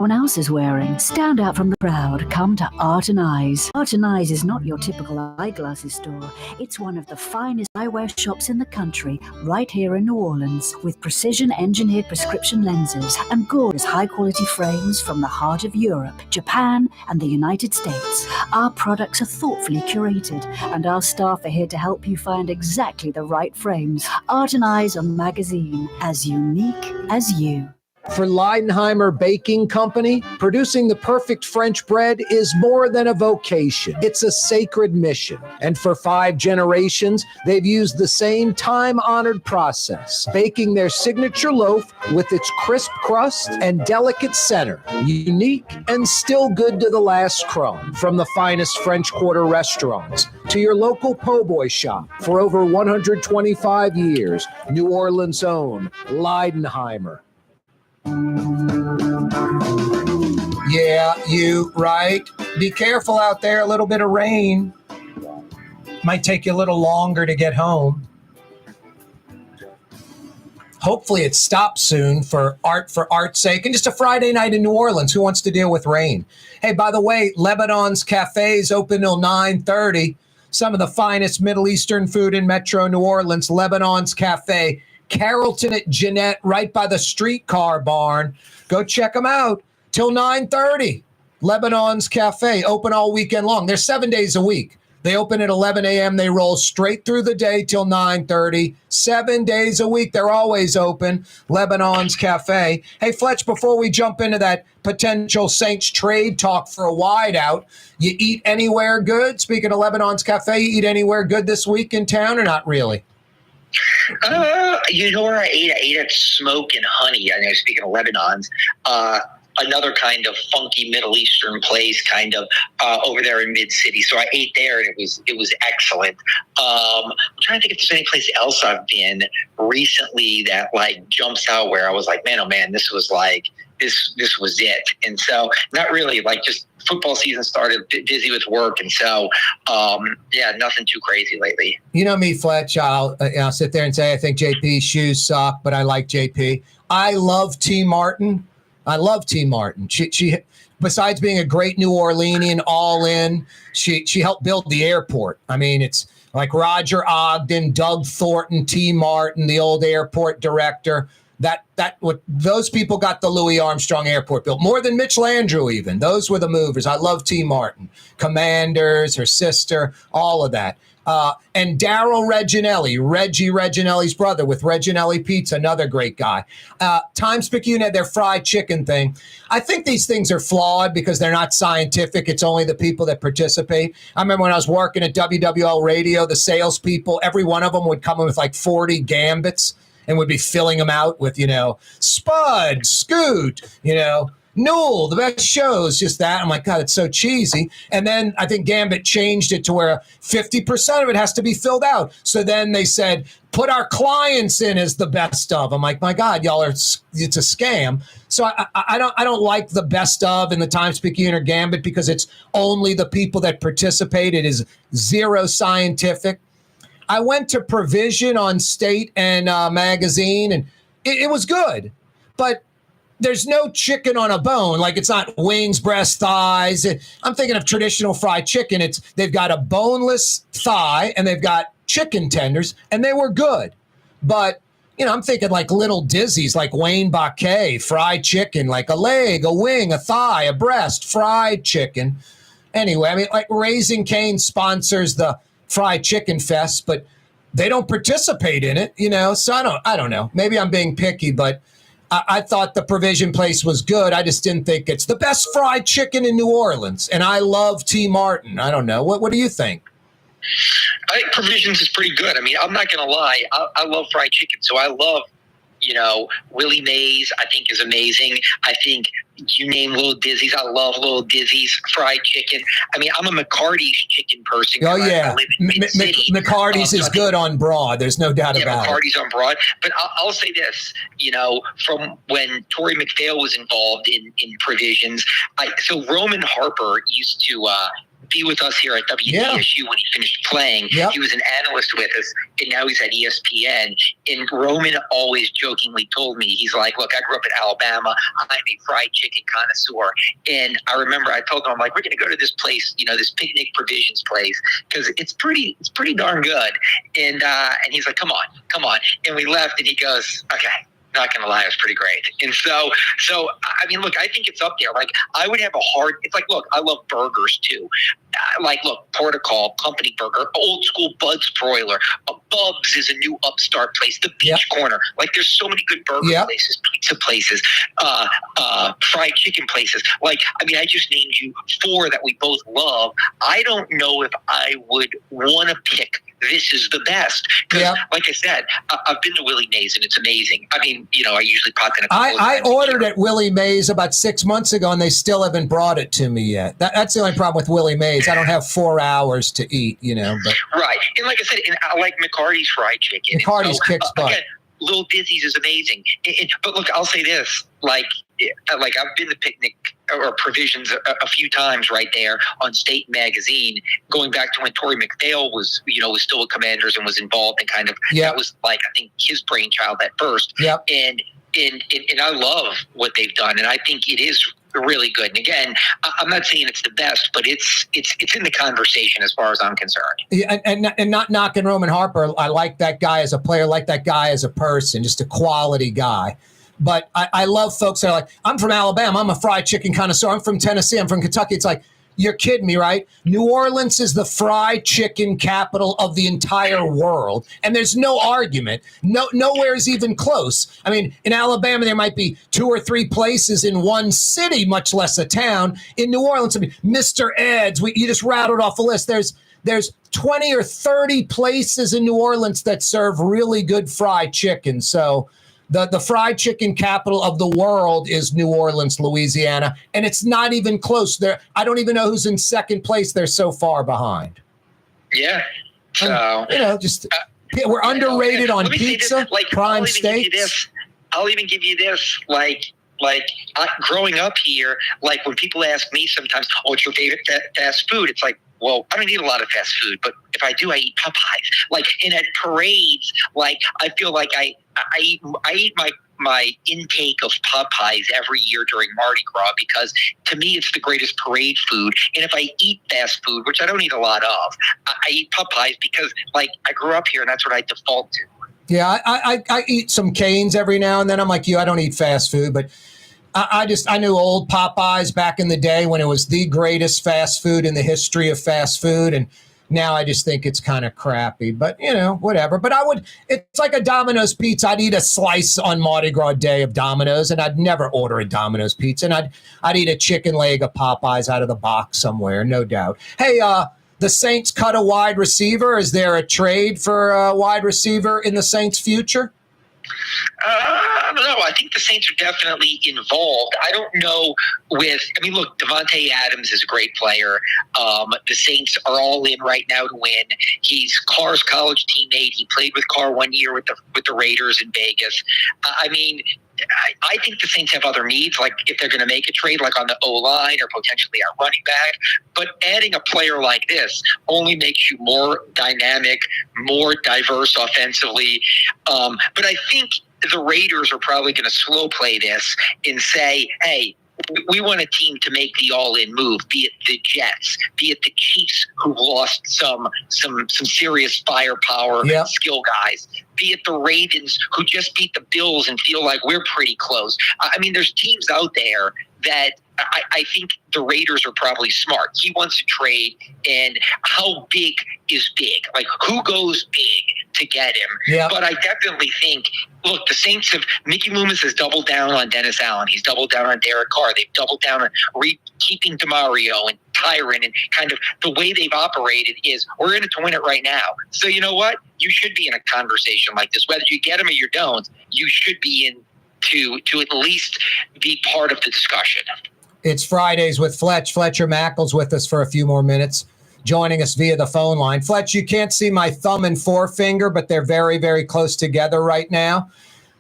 Everyone else is wearing. Stand out from the crowd. Come to Art and Eyes. Art and Eyes is not your typical eyeglasses store. It's one of the finest eyewear shops in the country, right here in New Orleans, with precision-engineered prescription lenses and gorgeous high-quality frames from the heart of Europe, Japan, and the United States. Our products are thoughtfully curated, and our staff are here to help you find exactly the right frames. Art and Eyes on magazine, as unique as you. For Leidenheimer Baking Company, producing the perfect French bread is more than a vocation. It's a sacred mission. And for 5 generations, they've used the same time-honored process, baking their signature loaf with its crisp crust and delicate center, unique and still good to the last crumb. From the finest French Quarter restaurants to your local po' boy shop, for over 125 years, New Orleans' own Leidenheimer. Yeah, you right. Be careful out there. A little bit of rain might take you a little longer to get home. Hopefully it stops soon for art's sake, and just a Friday night in New Orleans. Who wants to deal with rain? Hey, by the way, Lebanon's Cafe is open till 9:30. Some of the finest Middle Eastern food in Metro New Orleans. Lebanon's Cafe. Carrollton at Jeanette, right by the streetcar barn. Go check them out till 9:30. Lebanon's Cafe, open all weekend long. They're 7 days a week. They open at 11 a.m. They roll straight through the day till 9:30. 7 days a week. They're always open. Lebanon's Cafe. Hey, Fletch, before we jump into that potential Saints trade talk for a wideout, you eat anywhere good? Speaking of Lebanon's Cafe, you eat anywhere good this week in town or not really? You know where I ate? I ate at Smoke and Honey. I know, speaking of Lebanon's, another kind of funky Middle Eastern place, kind of over there in Mid City. So I ate there, and it was excellent. I'm trying to think if there's any place else I've been recently that like jumps out where I was like, man, oh man, this was it. And so not really, like just football season started, busy with work. And so, nothing too crazy lately. You know me, Fletch, I'll sit there and say, I think JP's shoes suck, but I like JP. I love T. Martin. She besides being a great New Orleanian, all in, she helped build the airport. I mean, it's like Roger Ogden, Doug Thornton, T. Martin, the old airport director. Those people got the Louis Armstrong Airport built, more than Mitch Landrieu even. Those were the movers. I love T. Martin. Commanders, her sister, all of that. And Daryl Reggie Reginelli's brother with Reginelli Pizza, another great guy. Times-Picayune had their fried chicken thing. I think these things are flawed because they're not scientific. It's only the people that participate. I remember when I was working at WWL Radio, the salespeople, every one of them would come in with like 40 gambits and would be filling them out with, Spud, Scoot, Newell, the best shows, just that. I'm like, God, it's so cheesy. And then I think Gambit changed it to where 50% of it has to be filled out. So then they said, put our clients in as the best of. I'm like, my God, it's a scam. So I don't like the best of in the Times-Picayune or Gambit because it's only the people that participate. It is zero scientific. I went to Provision on State and Magazine, and it was good. But there's no chicken on a bone. Like, it's not wings, breast, thighs. I'm thinking of traditional fried chicken. They've got a boneless thigh, and they've got chicken tenders, and they were good. But, I'm thinking like Little Dizzy's, like Wayne Baquet, fried chicken, like a leg, a wing, a thigh, a breast, fried chicken. Anyway, I mean, like Raising Cane sponsors the Fried Chicken Fest, but they don't participate in it, So I don't know. Maybe I'm being picky, but I thought the Provision place was good. I just didn't think it's the best fried chicken in New Orleans. And I love T. Martin. I don't know. What do you think? I think Provisions is pretty good. I mean, I'm not going to lie. I love fried chicken. So I love, Willie Mays, I think, is amazing. I think you name Little Dizzy's. I love Little Dizzy's fried chicken. I mean, I'm a McCarty's chicken person. Oh, yeah. I live in Mid-City. McCarty's is good on Broad. There's no doubt about it. McCarty's on Broad. But I'll say this, from when Tori McPhail was involved in Provisions, so Roman Harper used to be with us here at WDSU when he finished playing. Yep. He was an analyst with us, and now he's at ESPN. And Roman always jokingly told me, he's like, look, I grew up in Alabama. I'm a fried chicken connoisseur. And I remember I told him, I'm like, we're going to go to this place, this picnic provisions place, because it's pretty darn good. And he's like, come on. And we left, and he goes, okay. Not going to lie, it was pretty great. And so, I mean, look, I think it's up there. Like, I would have it's like, look, I love burgers too. Look, Portical, Company Burger, Old School Bud's Broiler, Bub's is a new upstart place, the Beach Corner. Like, there's so many good burger places, pizza places, fried chicken places. Like, I mean, I just named you 4 that we both love. I don't know if I would want to pick this is the best. Because, like I said, I've been to Willie Mays, and it's amazing. I mean, I usually pop in I ordered at Willie Mays about 6 months ago, and they still haven't brought it to me yet. That's the only problem with Willie Mays. I don't have 4 hours to eat, But. Right. And like I said, and I like McCarty's fried chicken. McCarty's kicks butt. Again, Little Dizzy's is amazing. But look, I'll say this, like I've been to Picnic or Provisions a few times right there on State Magazine, going back to when Torrey McPhail was still with Commanders and was involved, and kind of that was like, I think, his brainchild at first. Yep. And I love what they've done, and I think it is really good. And again, I'm not saying it's the best, but it's in the conversation as far as I'm concerned. Yeah, and not knocking Roman Harper. I like that guy as a player, like that guy as a person, just a quality guy. But I love folks that are like, I'm from Alabama, I'm a fried chicken connoisseur, I'm from Tennessee, I'm from Kentucky. It's like, you're kidding me, right? New Orleans is the fried chicken capital of the entire world, and there's no argument. Nowhere is even close. I mean, in Alabama, there might be 2 or 3 places in one city, much less a town. In New Orleans, I mean, Mr. Ed's, you just rattled off a list. There's 20 or 30 places in New Orleans that serve really good fried chicken. So the fried chicken capital of the world is New Orleans, Louisiana, and it's not even close. I don't even know who's in second place. They're so far behind. Yeah. So we're underrated on pizza, prime steaks. I'll even give you this. Growing up here, like when people ask me sometimes, "Oh, what's your favorite fast food?" It's like, well, I don't eat a lot of fast food, but if I do, I eat Popeyes. And at parades, I feel like I eat my intake of Popeyes every year during Mardi Gras, because to me it's the greatest parade food. And if I eat fast food, which I don't eat a lot of, I eat Popeyes because I grew up here and that's what I default to. Yeah, I eat some Cane's every now and then. I'm like you, I don't eat fast food, but I knew old Popeyes back in the day when it was the greatest fast food in the history of fast food. And now I just think it's kind of crappy, but whatever. But it's like a Domino's pizza. I'd eat a slice on Mardi Gras Day of Domino's, and I'd never order a Domino's pizza. And I'd eat a chicken leg of Popeyes out of the box somewhere, no doubt. Hey, the Saints cut a wide receiver. Is there a trade for a wide receiver in the Saints' future? I don't know. I think the Saints are definitely involved. I don't know look, Devontae Adams is a great player. The Saints are all in right now to win. He's Carr's college teammate. He played with Carr 1 year with the Raiders in Vegas. I think the Saints have other needs, like if they're going to make a trade, like on the O-line or potentially a running back. But adding a player like this only makes you more dynamic, more diverse offensively. But I think the Raiders are probably going to slow play this and say, hey, we want a team to make the all-in move, be it the Jets, be it the Chiefs, who lost some serious firepower, skill guys, be it the Ravens, who just beat the Bills and feel like we're pretty close. I mean, there's teams out there that I think the Raiders are probably smart. He wants to trade, and how big is big? Like, who goes big to get him? Yeah. But I definitely think, look, the Saints Mickey Loomis has doubled down on Dennis Allen. He's doubled down on Derek Carr. They've doubled down on keeping DeMario and Tyron, and kind of the way they've operated is, we're in it to win it right now. So you know what? You should be in a conversation like this. Whether you get him or you don't, you should be in to at least be part of the discussion. It's Fridays with Fletch. Fletcher Mackel's with us for a few more minutes, joining us via the phone line. Fletch, you can't see my thumb and forefinger, but they're very, very close together right now.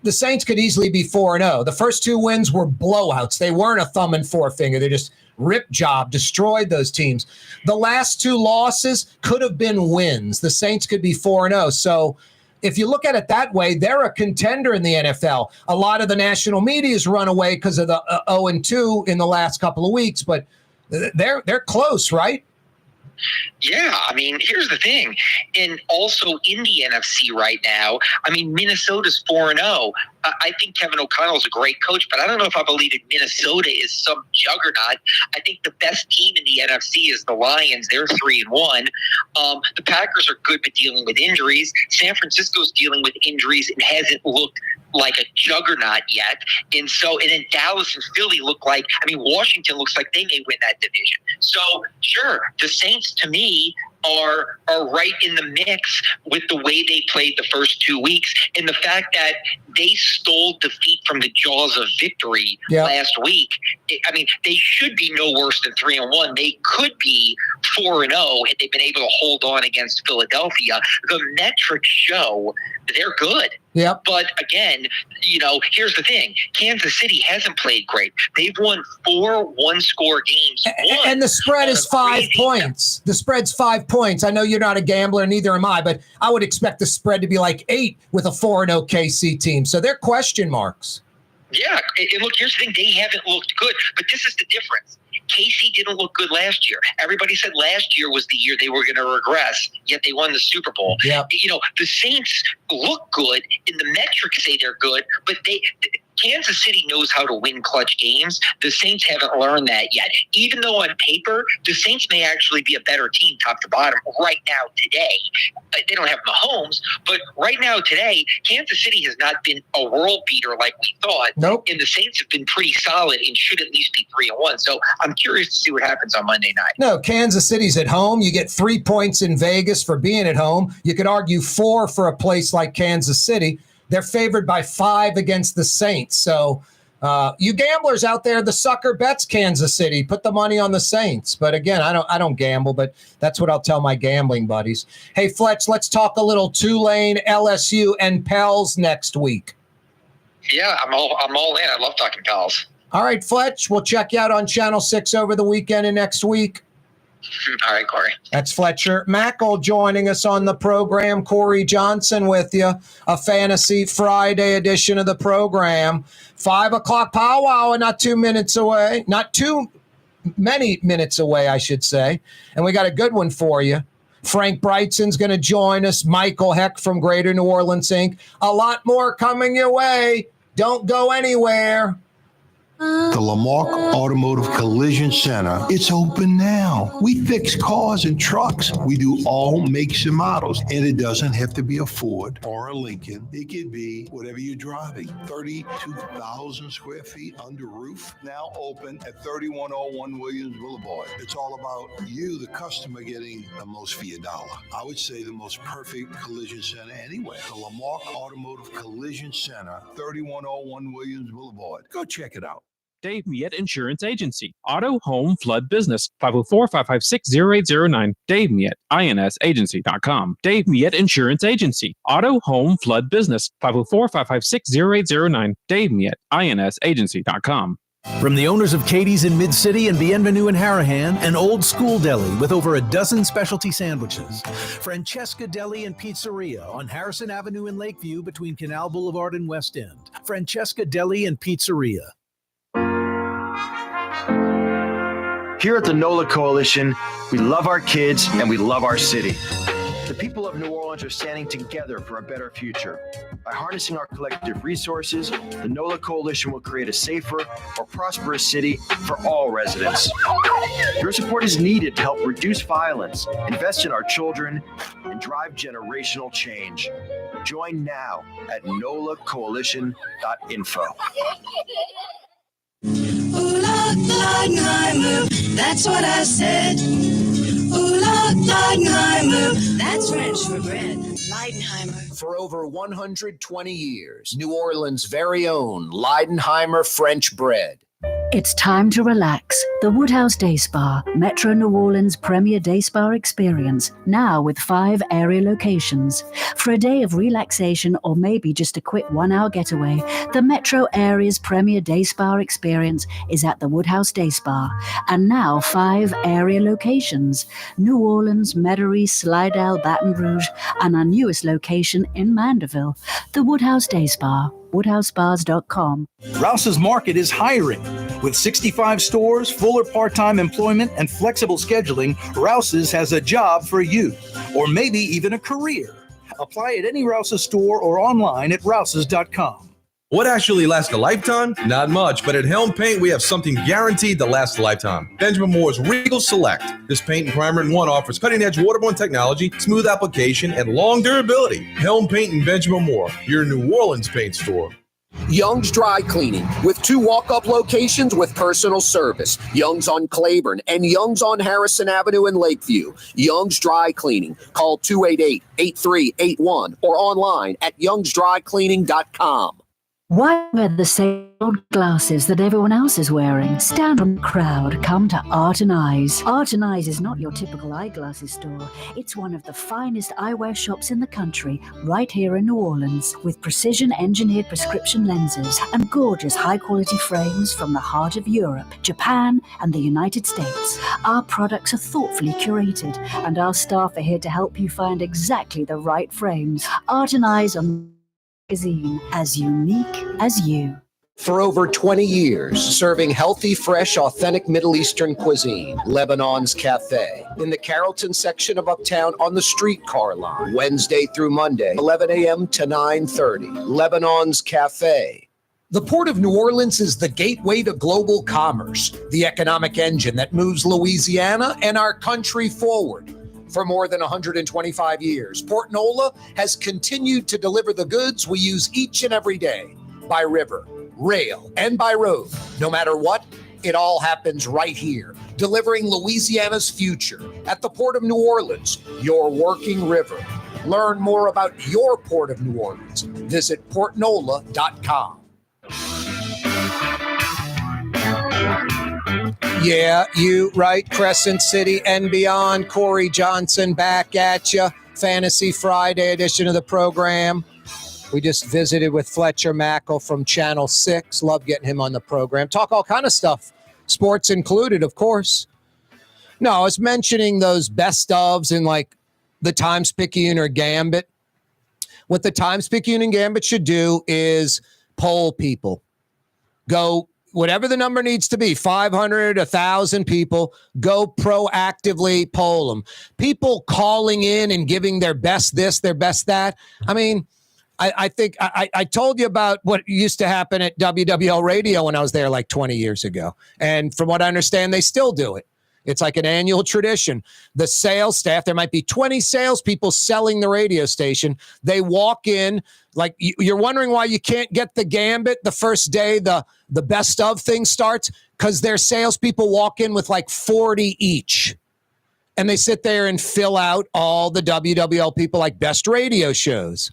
The Saints could easily be 4-0. The first 2 wins were blowouts. They weren't a thumb and forefinger. They're just rip job, destroyed those teams. The last 2 losses could have been wins. The Saints could be 4-0. So if you look at it that way, they're a contender in the NFL. A lot of the national media's run away because of the 0-2 in the last couple of weeks, but they're close, right? Yeah, I mean, here's the thing. And also in the NFC right now, I mean, Minnesota's 4-0. I think Kevin O'Connell's a great coach, but I don't know if I believe that Minnesota is some juggernaut. I think the best team in the NFC is the Lions. They're 3-1. The Packers are good, but dealing with injuries. San Francisco's dealing with injuries and hasn't looked like a juggernaut yet. And then Dallas and Philly look like, Washington looks like they may win that division. So sure, the Saints to me are right in the mix with the way they played the first 2 weeks and the fact that they stole defeat from the jaws of victory last week. They should be no worse than 3-1. They could be 4-0 had they been able to hold on against Philadelphia. The metrics show they're good. Yep. But again, here's the thing. Kansas City hasn't played great. They've won 4 one-score games. And the spread is 5 points. The spread's 5 points. I know you're not a gambler, neither am I, but I would expect the spread to be like 8 with a 4-0 KC team. So they're question marks. Yeah. And look, here's the thing. They haven't looked good, but this is the difference. KC didn't look good last year. Everybody said last year was the year they were going to regress, yet they won the Super Bowl. Yep. The Saints look good, and the metrics say they're good, but Kansas City knows how to win clutch games. The Saints haven't learned that yet. Even though on paper, the Saints may actually be a better team top to bottom right now today. They don't have Mahomes, but right now today, Kansas City has not been a world beater like we thought. Nope. And the Saints have been pretty solid and should at least be 3-1. So I'm curious to see what happens on Monday night. No, Kansas City's at home. You get 3 points in Vegas for being at home. You could argue 4 for a place like Kansas City. They're favored by 5 against the Saints. So you gamblers out there, the sucker bets Kansas City. Put the money on the Saints. But again, I don't gamble, but that's what I'll tell my gambling buddies. Hey, Fletch, let's talk a little Tulane, LSU, and Pels next week. Yeah, I'm all in. I love talking Pels. All right, Fletch, we'll check you out on Channel 6 over the weekend and next week. All right, Corey. That's Fletcher. Mackel joining us on the program. Corey Johnson with you. A Fantasy Friday edition of the program. 5 o'clock powwow, not 2 minutes away. Not too many minutes away, I should say. And we got a good one for you. Frank Brigtsen's going to join us. Michael Hecht from Greater New Orleans Inc. A lot more coming your way. Don't go anywhere. The Lamarck Automotive Collision Center, it's open now. We fix cars and trucks. We do all makes and models. And it doesn't have to be a Ford or a Lincoln. It could be whatever you're driving. 32,000 square feet under roof. Now open at 3101 Williams Boulevard. It's all about you, the customer, getting the most for your dollar. I would say the most perfect collision center anywhere. The Lamarck Automotive Collision Center, 3101 Williams Boulevard. Go check it out. Dave Miette Insurance Agency. Auto, home, flood, business. 504-556-0809. Dave Miette, INSagency.com. Dave Miette Insurance Agency. Auto, home, flood, business. 504-556-0809. Dave Miette, INSagency.com. From the owners of Katie's in Mid-City and Bienvenue in Harahan, an old school deli with over a dozen specialty sandwiches. Francesca Deli and Pizzeria on Harrison Avenue in Lakeview between Canal Boulevard and West End. Francesca Deli and Pizzeria. Here at the NOLA Coalition, we love our kids and we love our city. The people of New Orleans are standing together for a better future. By harnessing our collective resources, the NOLA Coalition will create a safer, more prosperous city for all residents. Your support is needed to help reduce violence, invest in our children, and drive generational change. Join now at nolacoalition.info. Leidenheimer, that's what I said. Leidenheimer, that's French for bread. Leidenheimer. For over 120 years, New Orleans' very own Leidenheimer French bread. It's time to relax. The Woodhouse Day Spa, Metro New Orleans' premier day spa experience, now with 5 area locations. For a day of relaxation or maybe just a quick 1-hour getaway, the Metro area's premier day spa experience is at the Woodhouse Day Spa. And now 5 area locations: New Orleans, Metairie, Slidell, Baton Rouge, and our newest location in Mandeville. The Woodhouse Day Spa, woodhousespas.com. Rouse's Market is hiring. With 65 stores, full or part-time employment, and flexible scheduling, Rouse's has a job for you, or maybe even a career. Apply at any Rouse's store or online at rouses.com. What actually lasts a lifetime? Not much, but at Helm Paint, we have something guaranteed to last a lifetime. Benjamin Moore's Regal Select. This paint and primer in one offers cutting-edge waterborne technology, smooth application, and long durability. Helm Paint and Benjamin Moore, your New Orleans paint store. Young's Dry Cleaning, with 2 walk-up locations with personal service. Young's on Claiborne and Young's on Harrison Avenue in Lakeview. Young's Dry Cleaning. Call 288-8381 or online at youngsdrycleaning.com. Why wear the same old glasses that everyone else is wearing? Stand from the crowd. Come to Art and Eyes. Art and Eyes is not your typical eyeglasses store. It's one of the finest eyewear shops in the country, right here in New Orleans, with precision-engineered prescription lenses and gorgeous high-quality frames from the heart of Europe, Japan, and the United States. Our products are thoughtfully curated, and our staff are here to help you find exactly the right frames. Art and Eyes on magazine, as unique as you. For over 20 years, serving healthy, fresh, authentic Middle Eastern cuisine, Lebanon's Cafe. In the Carrollton section of Uptown on the streetcar line, Wednesday through Monday, 11 a.m. to 9:30. Lebanon's Cafe. The Port of New Orleans is the gateway to global commerce, the economic engine that moves Louisiana and our country forward. For more than 125 years, Port Nola has continued to deliver the goods we use each and every day, by river, rail, and by road. No matter what, it all happens right here, delivering Louisiana's future at the Port of New Orleans, your working river. Learn more about your Port of New Orleans. Visit portnola.com. Yeah, you right, Crescent City and beyond. Corey Johnson back at you. Fantasy Friday edition of the program. We just visited with Fletcher Mackel from Channel 6. Love getting him on the program. Talk all kind of stuff, sports included, of course. No, I was mentioning those best ofs in like the Times-Picayune or Gambit. What the Times-Picayune and Gambit should do is poll people. Go whatever the number needs to be, 500, 1,000 people, go proactively poll them. People calling in and giving their best this, their best that. I mean, I think I told you about what used to happen at WWL Radio when I was there like 20 years ago. And from what I understand, they still do it. It's like an annual tradition. The sales staff, there might be 20 salespeople selling the radio station. They walk in, like you're wondering why you can't get the Gambit the first day the best of thing starts, because their salespeople walk in with like 40 each. And they sit there and fill out all the WWL people like best radio shows.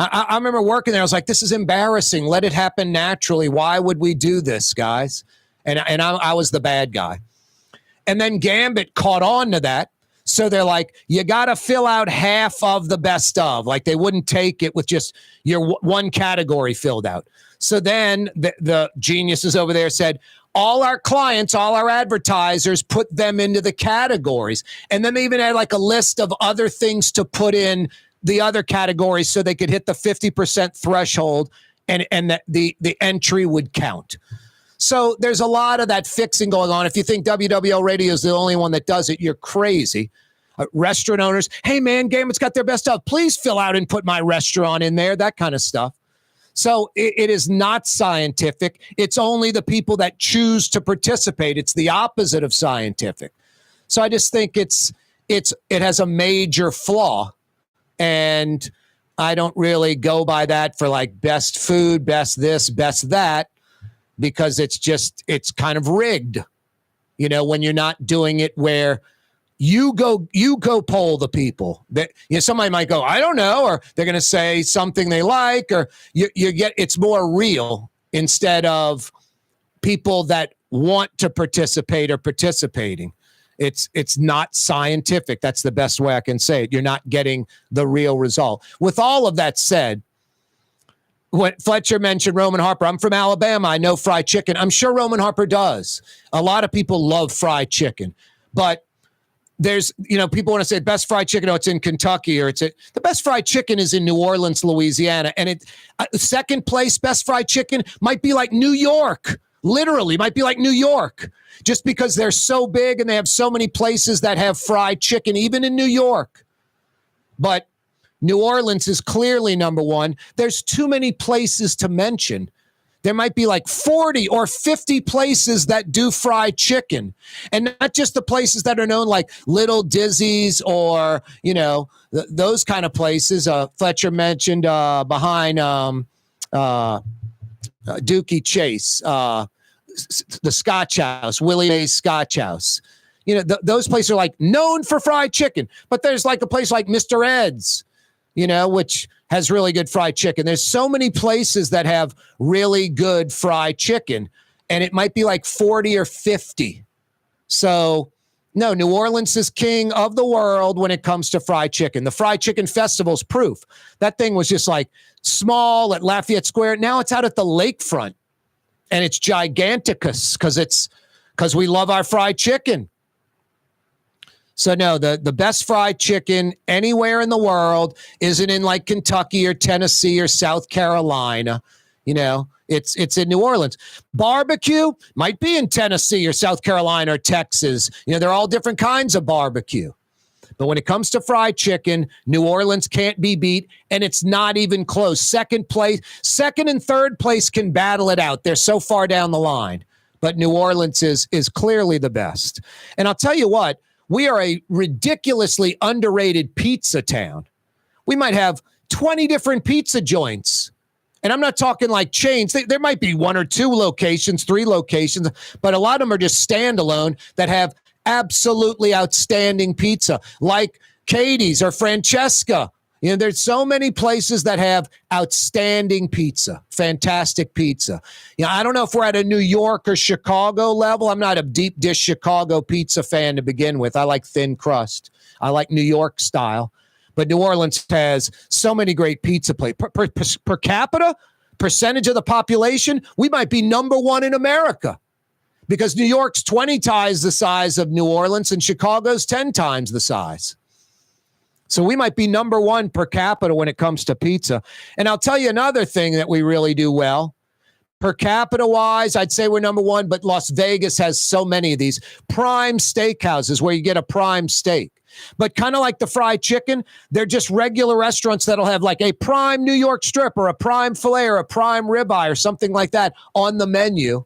I remember working there. I was like, this is embarrassing. Let it happen naturally. Why would we do this, guys? And I was the bad guy. And then Gambit caught on to that. So they're like, you got to fill out half of the best of. Like they wouldn't take it with just your one category filled out. So then the geniuses over there said, all our clients, all our advertisers, put them into the categories. And then they even had like a list of other things to put in the other categories so they could hit the 50% threshold and that the entry would count. So there's a lot of that fixing going on. If you think WWL Radio is the only one that does it, you're crazy. Restaurant owners, hey man, Gambit's got their best stuff. Please fill out and put my restaurant in there, that kind of stuff. So it is not scientific. It's only the people that choose to participate. It's the opposite of scientific. So I just think it has a major flaw, and I don't really go by that for like best food, best this, best that, because it's kind of rigged, you know, when you're not doing it where you go poll the people that, you know, somebody might go, I don't know, or they're going to say something they like, or you get, it's more real instead of people that want to participate are participating. It's not scientific. That's the best way I can say it. You're not getting the real result. With all of that said, what Fletcher mentioned, Roman Harper, I'm from Alabama. I know fried chicken. I'm sure Roman Harper does. A lot of people love fried chicken, but there's, people want to say best fried chicken. Oh, it's in Kentucky or the best fried chicken is in New Orleans, Louisiana. And second place best fried chicken might be like New York. Literally might be like New York, just because they're so big and they have so many places that have fried chicken, even in New York. But New Orleans is clearly number one. There's too many places to mention. There might be like 40 or 50 places that do fried chicken, and not just the places that are known like Little Dizzy's or, those kind of places. Fletcher mentioned behind Dookie Chase, the Scotch House, Willie Mae's Scotch House. Those places are like known for fried chicken, but there's like a place like Mr. Ed's, which has really good fried chicken. There's so many places that have really good fried chicken, and it might be like 40 or 50. So, no, New Orleans is king of the world when it comes to fried chicken. The Fried Chicken Festival's proof. That thing was just like small at Lafayette Square. Now it's out at the lakefront, and it's giganticus because we love our fried chicken. So no, the best fried chicken anywhere in the world isn't in like Kentucky or Tennessee or South Carolina. It's in New Orleans. Barbecue might be in Tennessee or South Carolina or Texas. They're all different kinds of barbecue. But when it comes to fried chicken, New Orleans can't be beat, and it's not even close. Second and third place can battle it out. They're so far down the line. But New Orleans is clearly the best. And I'll tell you what, we are a ridiculously underrated pizza town. We might have 20 different pizza joints. And I'm not talking like chains. There might be 1 or 2 locations, 3 locations, but a lot of them are just standalone that have absolutely outstanding pizza, like Katie's or Francesca. There's so many places that have outstanding pizza, fantastic pizza. I don't know if we're at a New York or Chicago level. I'm not a deep dish Chicago pizza fan to begin with. I like thin crust. I like New York style. But New Orleans has so many great pizza places. Per capita, percentage of the population, we might be number one in America, because New York's 20 times the size of New Orleans and Chicago's 10 times the size. So we might be number one per capita when it comes to pizza. And I'll tell you another thing that we really do well. Per capita wise, I'd say we're number one, but Las Vegas has so many of these prime steakhouses where you get a prime steak. But kind of like the fried chicken, they're just regular restaurants that'll have like a prime New York strip or a prime filet or a prime ribeye or something like that on the menu.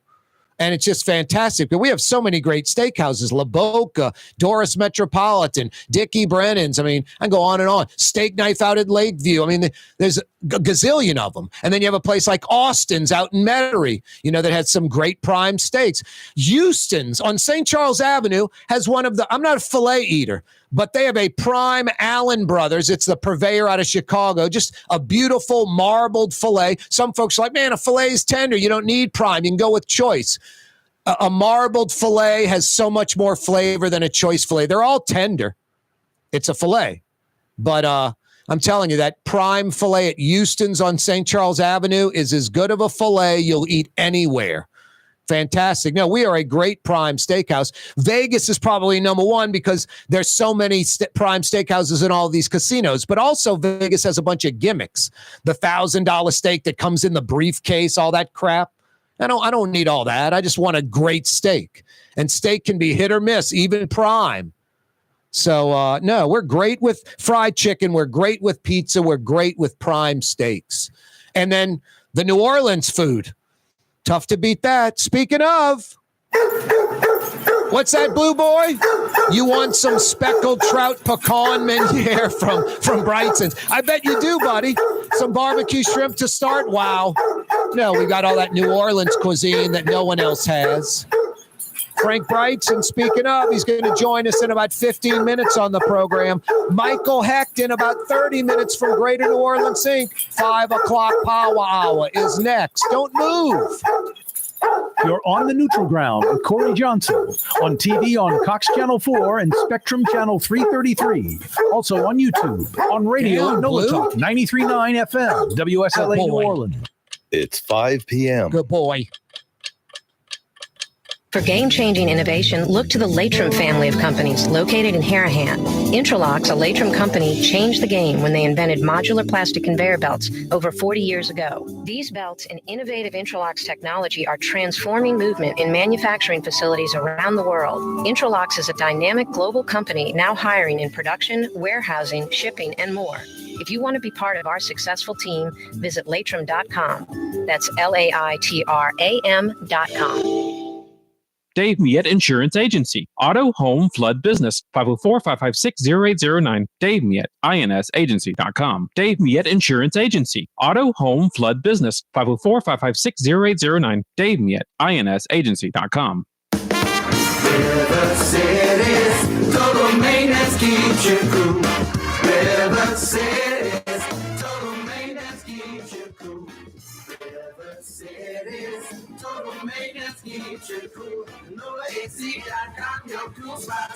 And it's just fantastic. But we have so many great steakhouses: La Boca, Doris Metropolitan, Dickie Brennan's. I mean, I can go on and on. Steak Knife out at Lakeview. I mean, there's a gazillion of them. And then you have a place like Austin's out in Metairie, that has some great prime steaks. Houston's on St. Charles Avenue has one of the, I'm not a filet eater, but they have a prime Allen Brothers. It's the purveyor out of Chicago. Just a beautiful marbled filet. Some folks are like, man, a filet is tender. You don't need prime. You can go with choice. A marbled filet has so much more flavor than a choice filet. They're all tender. It's a filet. But I'm telling you, that prime filet at Houston's on St. Charles Avenue is as good of a filet you'll eat anywhere. Fantastic. No, we are a great prime steakhouse. Vegas is probably number one because there's so many prime steakhouses in all these casinos. But also Vegas has a bunch of gimmicks. The $1,000 steak that comes in the briefcase, all that crap. I don't need all that. I just want a great steak. And steak can be hit or miss, even prime. So, no, we're great with fried chicken. We're great with pizza. We're great with prime steaks. And then the New Orleans food. Tough to beat that. Speaking of, what's that, Blue Boy? You want some speckled trout pecan meuniere from Brigsten? I bet you do, buddy. Some barbecue shrimp to start? Wow. No, we got all that New Orleans cuisine that no one else has. Frank Brigsten, speaking of, he's going to join us in about 15 minutes on the program. Michael Hecht in about 30 minutes from Greater New Orleans Inc. 5 o'clock Power Hour is next. Don't move. You're on the neutral ground with Corey Johnson on TV on Cox Channel 4 and Spectrum Channel 333. Also on YouTube, on radio Damn, at NOLA Blue. Talk 93.9 FM, WSLA Good New boy. Orleans. It's 5 p.m. Good boy. For game-changing innovation, look to the Latrim family of companies located in Harahan. Intralocks, a Latrim company, changed the game when they invented modular plastic conveyor belts over 40 years ago. These belts and innovative Intralocks technology are transforming movement in manufacturing facilities around the world. Intralocks is a dynamic global company now hiring in production, warehousing, shipping, and more. If you want to be part of our successful team, visit Latrim.com. That's LAITRAM.com. Dave Miette Insurance Agency. Auto, home, flood, business. 504-556-0809. Dave Miette, INSagency.com. Dave Miette Insurance Agency. Auto, home, flood, business. 504-556-0809. Dave Miette, INSagency.com. River City's total maintenance keeps you cool. River City's total maintenance keeps you cool. River City's total maintenance keeps you cool. NOLAAC.com, your cool spot.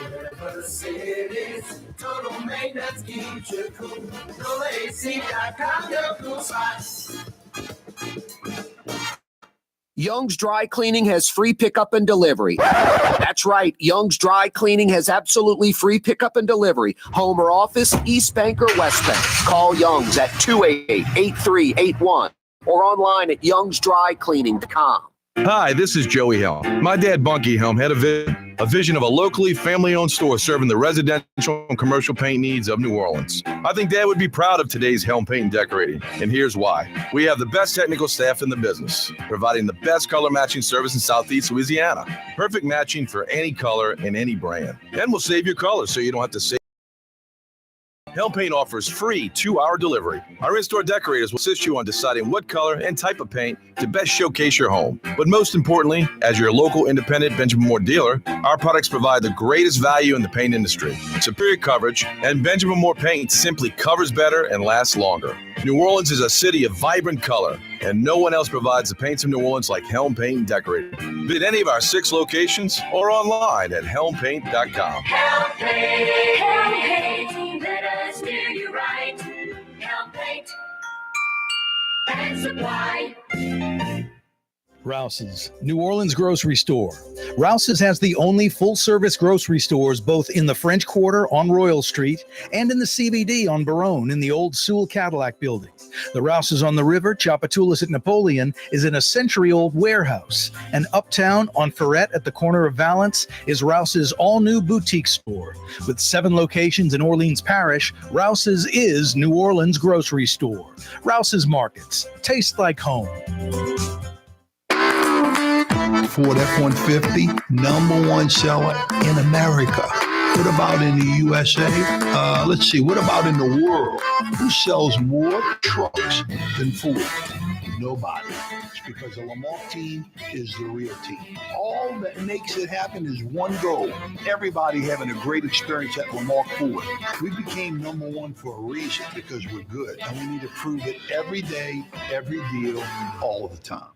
River City's total maintenance keeps you cool. NOLAAC.com, your cool spot. Young's Dry Cleaning has free pickup and delivery. That's right. Young's Dry Cleaning has absolutely free pickup and delivery. Home or office, East Bank or West Bank. Call Young's at 288-8381 or online at youngsdrycleaning.com. Hi, this is Joey Helm. My dad, Bunky Helm, had a vision of a locally family-owned store serving the residential and commercial paint needs of New Orleans. I think Dad would be proud of today's Helm Paint and Decorating, and here's why. We have the best technical staff in the business, providing the best color matching service in Southeast Louisiana. Perfect matching for any color and any brand. And we'll save your colors so you don't have to save. Helm Paint offers free 2-hour delivery. Our in-store decorators will assist you on deciding what color and type of paint to best showcase your home. But most importantly, as your local independent Benjamin Moore dealer, our products provide the greatest value in the paint industry. Superior coverage, and Benjamin Moore paint simply covers better and lasts longer. New Orleans is a city of vibrant color, and no one else provides the paints of New Orleans like Helm Paint and Decorating. Visit any of our 6 locations or online at helmpaint.com. Helm Paint, Helm Paint, let us do you right. Helm Paint and Supply. Rouse's, New Orleans grocery store. Rouse's has the only full-service grocery stores both in the French Quarter on Royal Street and in the CBD on Baronne in the old Sewell Cadillac building. The Rouse's on the river, Tchoupitoulas at Napoleon, is in a century-old warehouse. And uptown on Ferret at the corner of Valence is Rouse's all-new boutique store. With 7 locations in Orleans Parish, Rouse's is New Orleans grocery store. Rouse's Markets. Taste like home. Ford F-150, #1 seller in America. What about in the USA? Let's see, what about in the world? Who sells more trucks than Ford? Nobody. It's because the Lamarck team is the real team. All that makes it happen is one goal. Everybody having a great experience at Lamarck Ford. We became #1 for a reason, because we're good. And we need to prove it every day, every deal, all the time.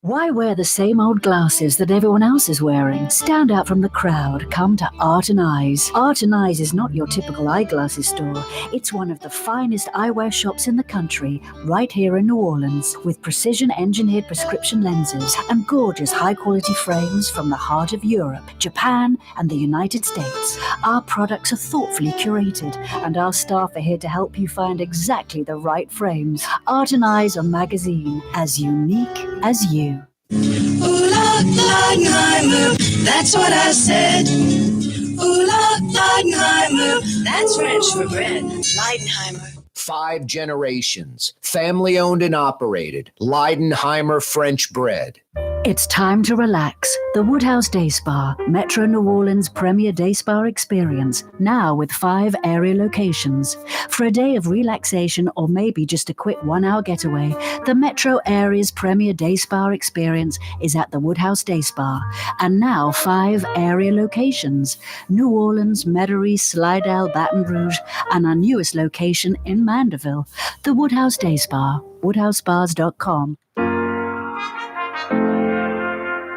Why wear the same old glasses that everyone else is wearing? Stand out from the crowd. Come to Art and Eyes. Art and Eyes is not your typical eyeglasses store. It's one of the finest eyewear shops in the country, right here in New Orleans, with precision-engineered prescription lenses and gorgeous high-quality frames from the heart of Europe, Japan, and the United States. Our products are thoughtfully curated, and our staff are here to help you find exactly the right frames. Art and Eyes, a magazine as unique as you. Ooh la Leidenheimer, that's what I said. Ooh la Leidenheimer, that's French for bread. Leidenheimer. 5 generations, family owned and operated. Leidenheimer French bread. It's time to relax. The Woodhouse Day Spa, Metro New Orleans' premier day spa experience, now with 5 area locations. For a day of relaxation or maybe just a quick 1-hour getaway, the Metro area's premier day spa experience is at the Woodhouse Day Spa, and now 5 area locations: New Orleans, Metairie, Slidell, Baton Rouge, and our newest location in Mandeville. The Woodhouse Day Spa, woodhousespas.com.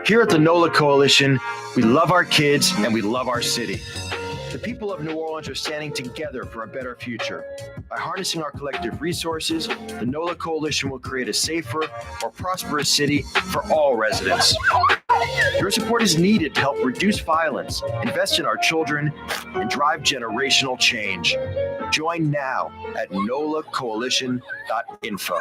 Here at the NOLA Coalition, we love our kids and we love our city. The people of New Orleans are standing together for a better future. By harnessing our collective resources, the NOLA Coalition will create a safer, more prosperous city for all residents. Your support is needed to help reduce violence, invest in our children, and drive generational change. Join now at nolacoalition.info.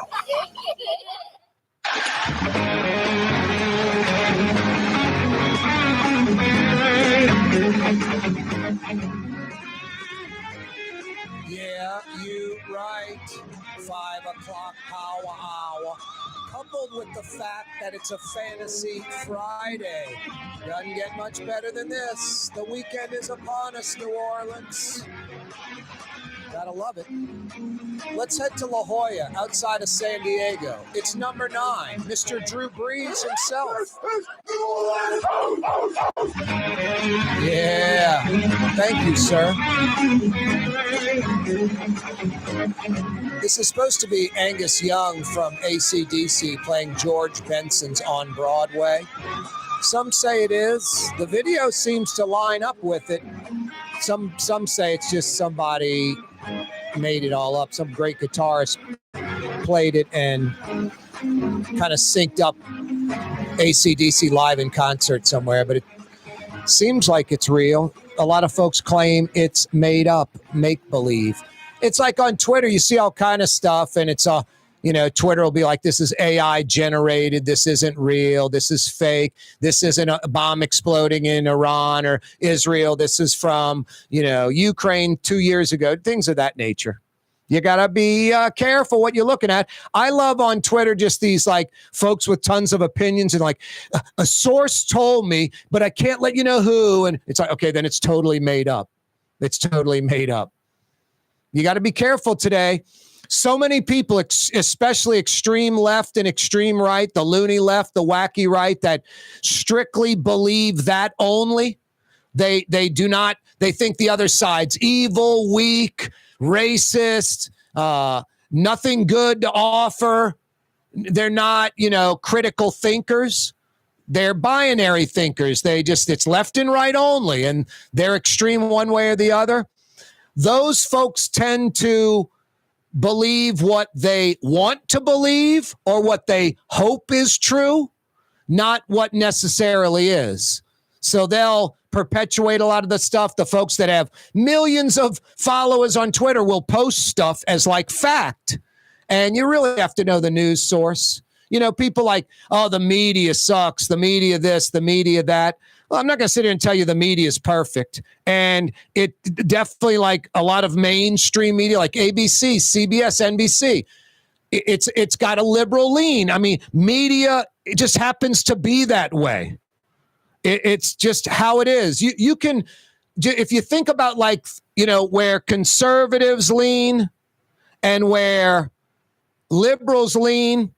Yeah, you right. 5 o'clock power hour. Coupled with the fact that it's a fantasy Friday. Doesn't get much better than this. The weekend is upon us, New Orleans. Gotta love it. Let's head to La Jolla, outside of San Diego. It's number 9, Mr. Drew Brees himself. Yeah. Thank you, sir. This is supposed to be Angus Young from AC/DC playing George Benson's On Broadway. Some say it is. The video seems to line up with it. Some say it's just somebody made it all up. Some great guitarist played it and kind of synced up AC/DC live in concert somewhere, but it seems like it's real. A lot of folks claim it's made up, make-believe. It's like on Twitter, you see all kind of stuff, and it's Twitter will be like, this is AI generated, this isn't real, this is fake, this isn't a bomb exploding in Iran or Israel, this is from, Ukraine 2 years ago, things of that nature. You got to be careful what you're looking at. I love on Twitter just these like folks with tons of opinions and like a source told me, but I can't let you know who. And it's like, okay, then it's totally made up. It's totally made up. You got to be careful today. So many people, especially extreme left and extreme right, the loony left, the wacky right, that strictly believe that only. They do not, they think the other side's evil, weak, racist, nothing good to offer. They're not, critical thinkers. They're binary thinkers. It's left and right only, and they're extreme one way or the other. Those folks tend to believe what they want to believe or what they hope is true, not what necessarily is. So they'll perpetuate a lot of the stuff. The folks that have millions of followers on Twitter will post stuff as like fact. And you really have to know the news source. People like, oh, the media sucks, the media this, the media that. Well, I'm not going to sit here and tell you the media is perfect. And it definitely, like a lot of mainstream media, like ABC, CBS, NBC, it's got a liberal lean. I mean, media, it just happens to be that way. It's just how it is. You can, if you think about where conservatives lean and where liberals lean,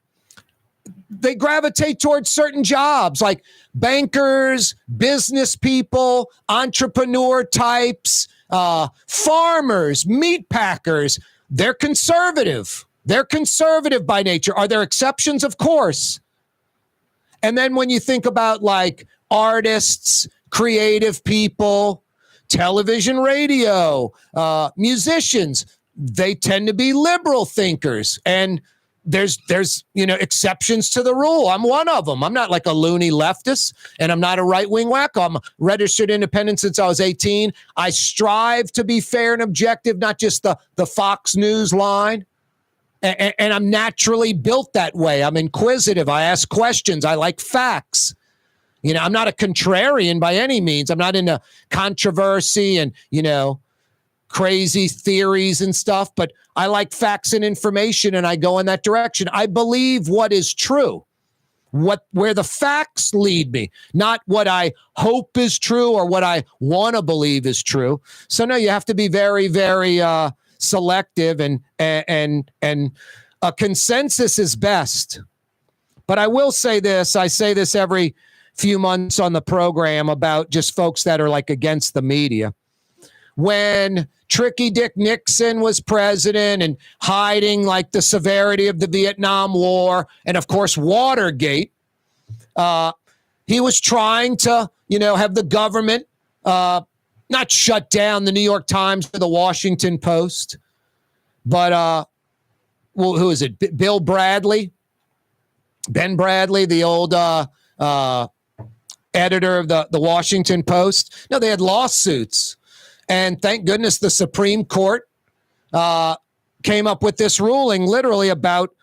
they gravitate towards certain jobs like bankers, business people, entrepreneur types, farmers, meat packers. They're conservative. They're conservative by nature. Are there exceptions? Of course. And then when you think about like artists, creative people, television, radio, musicians, they tend to be liberal thinkers. And there's exceptions to the rule. I'm one of them. I'm not like a loony leftist, and I'm not a right-wing wacko. I'm registered independent since I was 18. I strive to be fair and objective, not just the Fox News line. And I'm naturally built that way. I'm inquisitive. I ask questions. I like facts. I'm not a contrarian by any means. I'm not into controversy and, crazy theories and stuff, but I like facts and information, and I go in that direction. I believe what is true. where the facts lead me, not what I hope is true or what I want to believe is true. So no, you have to be very, very selective, and a consensus is best. But I will say this, I say this every few months on the program about just folks that are like against the media. When Tricky Dick Nixon was president and hiding like the severity of the Vietnam War and, of course, Watergate, he was trying to, have the government not shut down the New York Times or the Washington Post, but who is it? Bill Bradley, Ben Bradley, the old editor of the Washington Post. No, they had lawsuits. And thank goodness the Supreme Court came up with this ruling literally about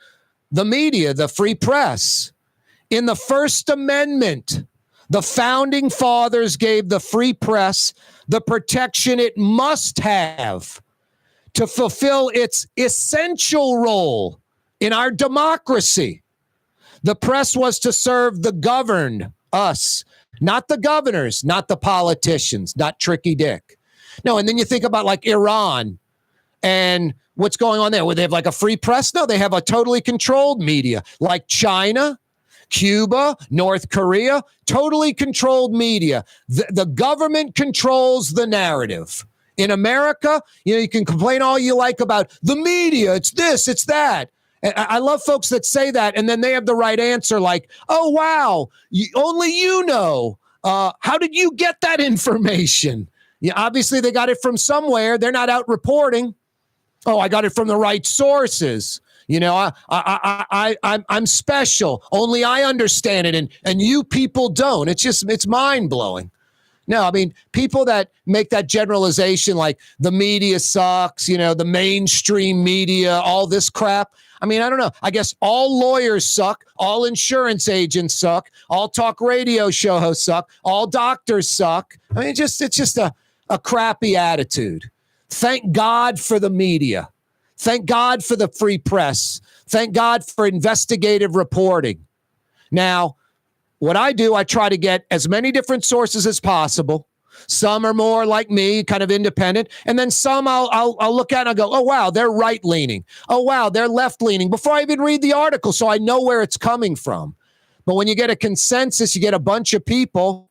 the media, the free press. In the First Amendment, the founding fathers gave the free press the protection it must have to fulfill its essential role in our democracy. The press was to serve the governed, us, not the governors, not the politicians, not Tricky Dick. No, and then you think about like Iran and what's going on there, where they have like a free press. No, they have a totally controlled media, like China, Cuba, North Korea, totally controlled media. The government controls the narrative. In America, you can complain all you like about the media. It's this, it's that. And I love folks that say that, and then they have the right answer, like, oh, wow, only you know. How did you get that information? Yeah, obviously they got it from somewhere. They're not out reporting. Oh, I got it from the right sources. I'm special. Only I understand it, and you people don't. It's mind blowing. No, I mean, people that make that generalization, like the media sucks, the mainstream media, all this crap. I mean, I don't know. I guess all lawyers suck. All insurance agents suck. All talk radio show hosts suck. All doctors suck. I mean, it's just a crappy attitude. Thank God for the media. Thank God for the free press. Thank God for investigative reporting. Now, what I do, I try to get as many different sources as possible. Some are more like me, kind of independent. And then some I'll look at and I'll go, oh, wow, they're right-leaning. Oh, wow, they're left-leaning before I even read the article, so I know where it's coming from. But when you get a consensus, you get a bunch of people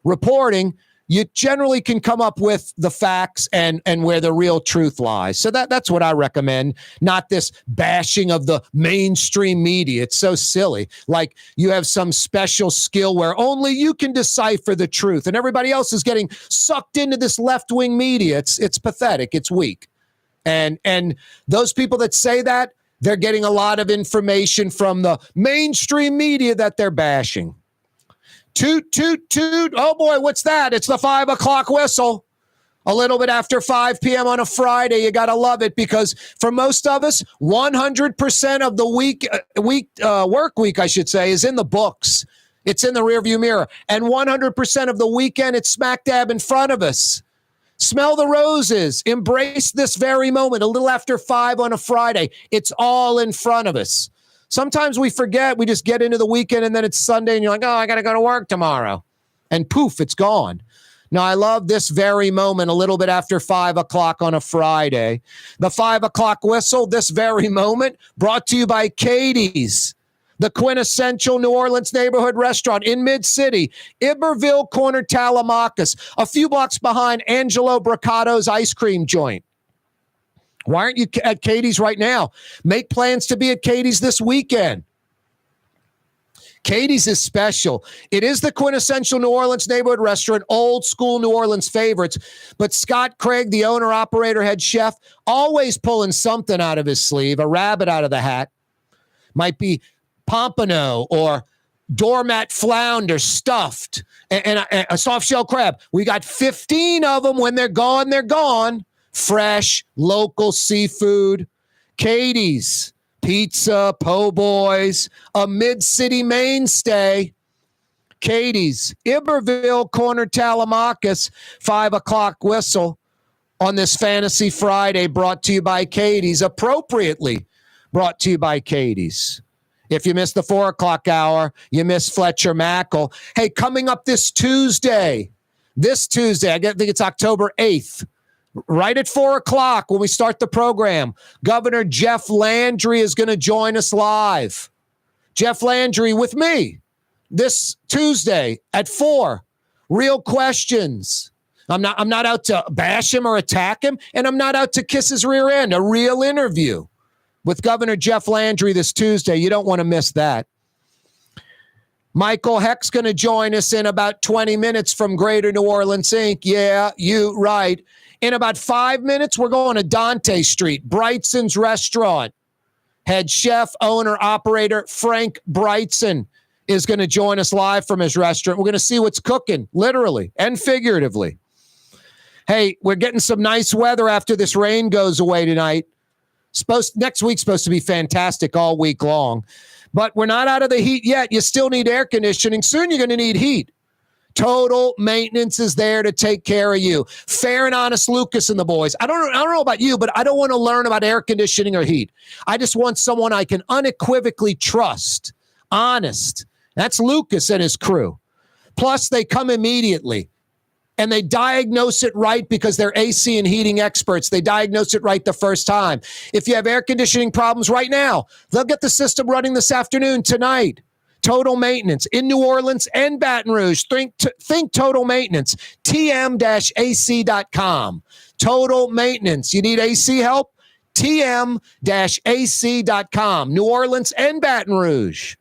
reporting, you generally can come up with the facts and where the real truth lies. So that's what I recommend, not this bashing of the mainstream media. It's so silly. Like you have some special skill where only you can decipher the truth and everybody else is getting sucked into this left-wing media. It's pathetic. It's weak. And those people that say that, they're getting a lot of information from the mainstream media that they're bashing. Toot, toot, toot. Oh, boy, what's that? It's the 5 o'clock whistle. A little bit after 5 p.m. on a Friday. You got to love it because for most of us, 100% of the work week, I should say, is in the books. It's in the rearview mirror. And 100% of the weekend, it's smack dab in front of us. Smell the roses. Embrace this very moment. A little after 5 on a Friday. It's all in front of us. Sometimes we forget, we just get into the weekend and then it's Sunday and you're like, oh, I got to go to work tomorrow. And poof, it's gone. Now, I love this very moment, a little bit after 5 o'clock on a Friday. The 5 o'clock whistle, this very moment, brought to you by Katie's, the quintessential New Orleans neighborhood restaurant in Mid-City, Iberville Corner, Tallahassee, a few blocks behind Angelo Bricato's ice cream joint. Why aren't you at Katie's right now? Make plans to be at Katie's this weekend. Katie's is special. It is the quintessential New Orleans neighborhood restaurant, old school New Orleans favorites. But Scott Craig, the owner, operator, head chef, always pulling something out of his sleeve, a rabbit out of the hat. Might be pompano or doormat flounder stuffed and a soft shell crab. We got 15 of them. When they're gone, they're gone. Fresh, local seafood, Katie's, pizza, po' boys, a mid-city mainstay. Katie's, Iberville Corner, Tallahassee, 5 o'clock whistle on this Fantasy Friday, brought to you by Katie's, appropriately brought to you by Katie's. If you miss the 4 o'clock hour, you miss Fletch or Mackel. Hey, coming up this Tuesday, I think it's October 8th, right at 4 o'clock when we start the program, Governor Jeff Landry is going to join us live. Jeff Landry with me this Tuesday at 4. Real questions. I'm not out to bash him or attack him, and I'm not out to kiss his rear end. A real interview with Governor Jeff Landry this Tuesday. You don't want to miss that. Michael Hecht's going to join us in about 20 minutes from Greater New Orleans, Inc. Yeah, you right. In about 5 minutes, we're going to Dante Street, Brigsten's restaurant. Head chef, owner, operator Frank Brigsten is going to join us live from his restaurant. We're going to see what's cooking, literally and figuratively. Hey, we're getting some nice weather after this rain goes away tonight. Next week's supposed to be fantastic all week long. But we're not out of the heat yet. You still need air conditioning. Soon you're going to need heat. Total Maintenance is there to take care of you. Fair and Honest Lucas and the boys. I don't know about you, but I don't want to learn about air conditioning or heat. I just want someone I can unequivocally trust. Honest. That's Lucas and his crew. Plus, they come immediately. And they diagnose it right because they're AC and heating experts. They diagnose it right the first time. If you have air conditioning problems right now, they'll get the system running this afternoon, tonight. Total Maintenance in New Orleans and Baton Rouge. Think Total Maintenance. TM-AC.com. Total Maintenance. You need AC help? TM-AC.com. New Orleans and Baton Rouge.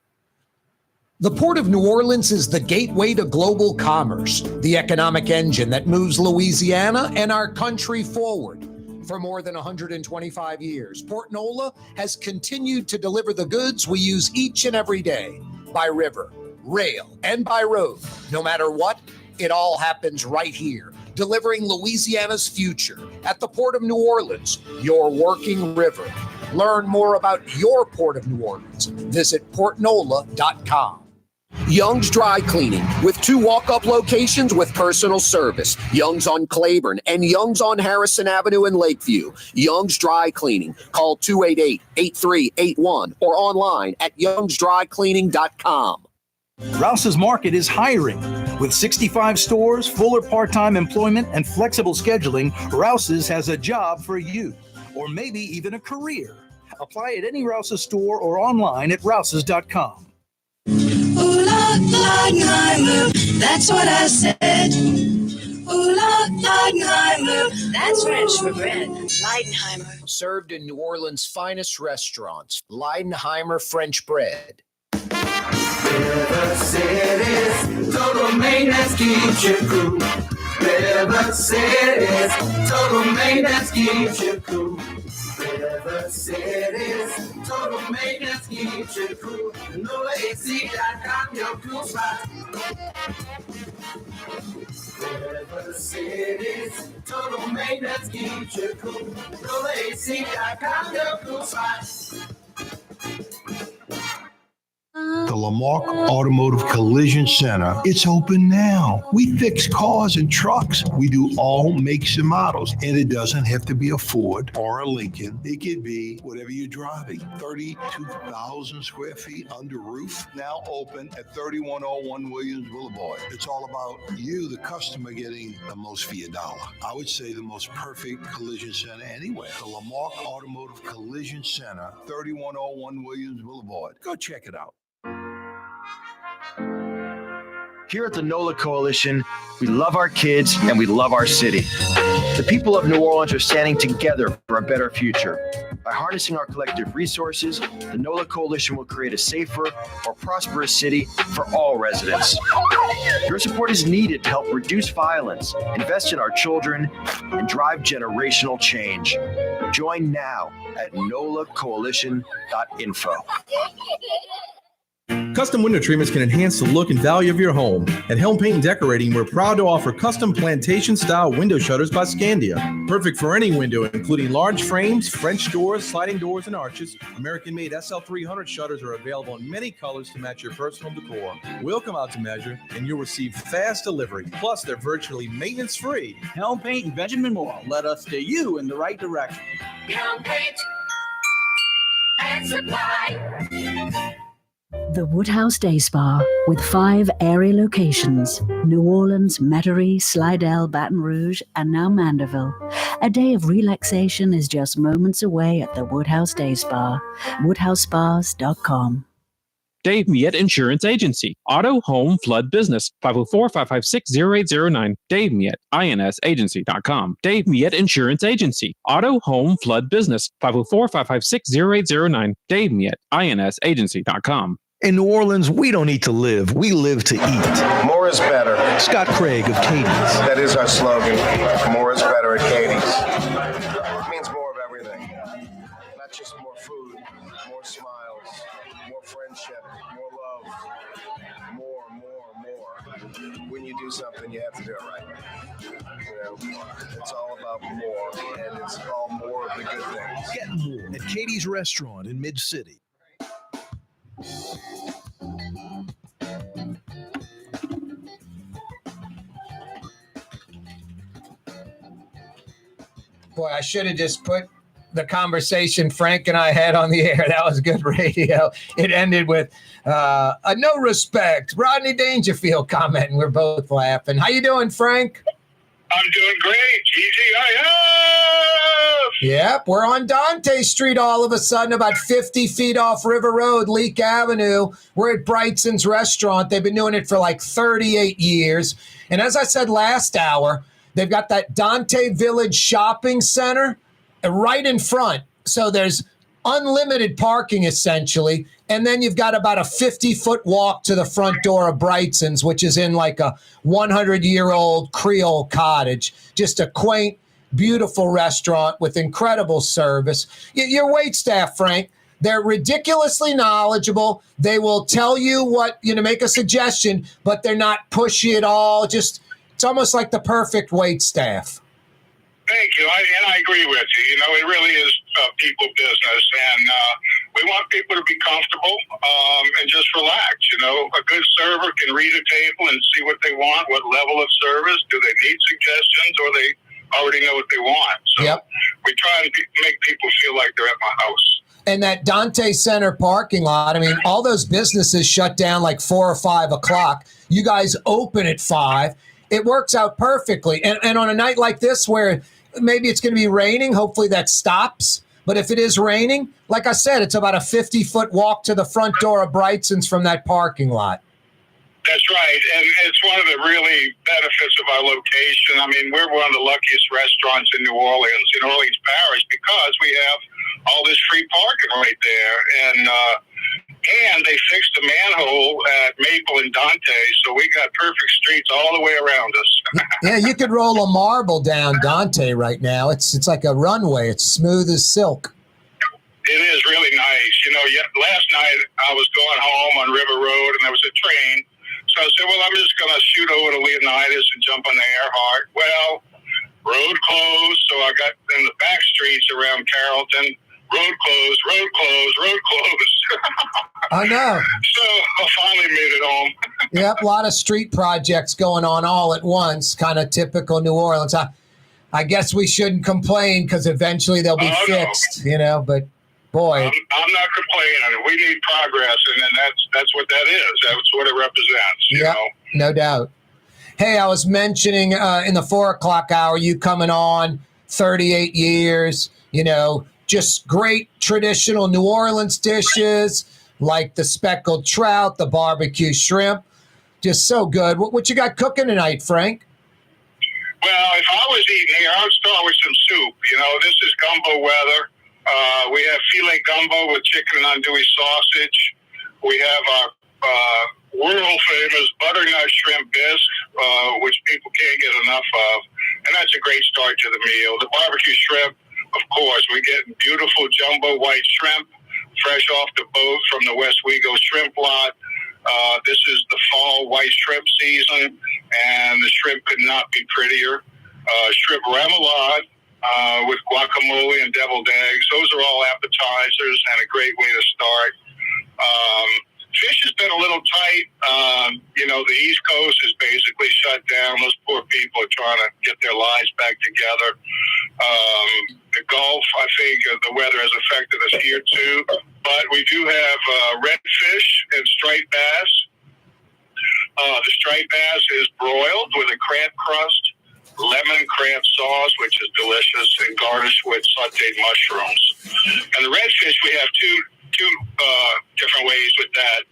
The Port of New Orleans is the gateway to global commerce, the economic engine that moves Louisiana and our country forward. For more than 125 years, Port Nola has continued to deliver the goods we use each and every day, by river, rail, and by road. No matter what, it all happens right here, delivering Louisiana's future at the Port of New Orleans, your working river. Learn more about your Port of New Orleans. Visit portnola.com. Young's Dry Cleaning, with 2 walk-up locations with personal service. Young's on Claiborne and Young's on Harrison Avenue in Lakeview. Young's Dry Cleaning. Call 288-8381 or online at youngsdrycleaning.com. Rouse's Market is hiring. With 65 stores, full or part-time employment, and flexible scheduling, Rouse's has a job for you, or maybe even a career. Apply at any Rouse's store or online at rouses.com. Ooh, Leidenheimer, that's what I said. Ooh, Leidenheimer, that's French for bread. Leidenheimer. Served in New Orleans' finest restaurants, Leidenheimer French bread. River City's Total Maintenance keeps you cool. River City's Total Maintenance keeps you cool. River City's Total Maintenance keeps you cool. NoAC.com, your cool spot. River City's Total Maintenance keeps you cool. NoAC.com, your cool spot. The Lamarck Automotive Collision Center. It's open now. We fix cars and trucks. We do all makes and models. And it doesn't have to be a Ford or a Lincoln. It could be whatever you're driving. 32,000 square feet under roof. Now open at 3101 Williams Boulevard. It's all about you, the customer, getting the most for your dollar. I would say the most perfect collision center anywhere. The Lamarck Automotive Collision Center, 3101 Williams Boulevard. Go check it out. Here at the NOLA Coalition, we love our kids and we love our city. The people of New Orleans are standing together for a better future. By harnessing our collective resources, the NOLA Coalition will create a safer, more prosperous city for all residents. Your support is needed to help reduce violence, invest in our children, and drive generational change. Join now at nolacoalition.info. Custom window treatments can enhance the look and value of your home. At Helm Paint and Decorating, we're proud to offer custom plantation-style window shutters by Scandia. Perfect for any window, including large frames, French doors, sliding doors, and arches. American-made SL300 shutters are available in many colors to match your personal decor. We'll come out to measure, and you'll receive fast delivery. Plus, they're virtually maintenance-free. Helm Paint and Benjamin Moore led us steer you in the right direction. Helm Paint and Supply. The Woodhouse Day Spa, with 5 area locations: New Orleans, Metairie, Slidell, Baton Rouge, and now Mandeville. A day of relaxation is just moments away at the Woodhouse Day Spa. WoodhouseSpas.com. Dave Miet Insurance Agency. Auto, home, flood, business. 504-556-0809. Dave Miet, INSagency.com. Dave Miet Insurance Agency. Auto, home, flood, business. 504-556-0809. Dave Miet, INSagency.com. In New Orleans, we don't eat to live. We live to eat. More is better. Scott Craig of Katie's. That is our slogan. More is better at Katie's. It means more of everything. Not just more food, more smiles, more friendship, more love, more. When you do something, you have to do it right. It's all about more, and it's all more of the good things. Get more at Katie's Restaurant in Mid-City. Boy, I should have just put the conversation Frank and I had on the air. That was good radio. It ended with a no respect. Rodney Dangerfield commenting. We're both laughing. How you doing, Frank? I'm doing great. TGIF! Yep, we're on Dante Street all of a sudden, about 50 feet off River Road, Leak Avenue. We're at Brigsten's restaurant. They've been doing it for like 38 years. And as I said last hour, they've got that Dante Village Shopping Center right in front. So there's unlimited parking, essentially. And then you've got about a 50-foot walk to the front door of Brigsten's, which is in like a 100-year-old Creole cottage. Just a quaint, beautiful restaurant with incredible service. Your wait staff, Frank, they're ridiculously knowledgeable. They will tell you what, make a suggestion, but they're not pushy at all. Just, it's almost like the perfect wait staff. Thank you. And I agree with you. It really is people business. And we want people to be comfortable and just relax. A good server can read a table and see what they want, what level of service. Do they need suggestions, or they already know what they want? So we try and make people feel like they're at my house. And that Dante Center parking lot, all those businesses shut down like 4 or 5 o'clock. You guys open at 5. It works out perfectly. And on a night like this where maybe it's going to be raining, hopefully that stops. But if it is raining, like I said, it's about a 50-foot walk to the front door of Brigsten's from that parking lot. That's right. And it's one of the really benefits of our location. We're one of the luckiest restaurants in New Orleans Parish, because we have all this free parking right there. And they fixed the manhole at Maple and Dante, so we got perfect streets all the way around us. Yeah, you could roll a marble down Dante right now. It's like a runway. It's smooth as silk. It is really nice. Last night I was going home on River Road, and there was a train. So I said, well, I'm just going to shoot over to Leonidas and jump on the Earhart. Well, road closed, so I got in the back streets around Carrollton. Road closed. I know. So I finally made it home. Yep, a lot of street projects going on all at once, kind of typical New Orleans. I guess we shouldn't complain because eventually they'll be fixed, but boy. I'm not complaining. We need progress, and then that's what that is. That's what it represents, you know? No doubt. Hey, I was mentioning in the 4 o'clock hour, you coming on 38 years, just great traditional New Orleans dishes like the speckled trout, the barbecue shrimp. Just so good. What you got cooking tonight, Frank? Well, if I was eating here, I would start with some soup. This is gumbo weather. We have filet gumbo with chicken and andouille sausage. We have our world-famous butternut shrimp bisque, which people can't get enough of. And that's a great start to the meal. The barbecue shrimp, of course, we get beautiful jumbo white shrimp, fresh off the boat from the West Wego shrimp lot. This is the fall white shrimp season, and the shrimp could not be prettier. Shrimp remoulade with guacamole and deviled eggs. Those are all appetizers and a great way to start. Fish has been a little tight. The East Coast is basically shut down. Those poor people are trying to get their lives back together. The Gulf, I think the weather has affected us here too. But we do have redfish and striped bass. The striped bass is broiled with a crab crust, lemon crab sauce, which is delicious, and garnished with sauteed mushrooms. And the redfish, we have two different ways with that.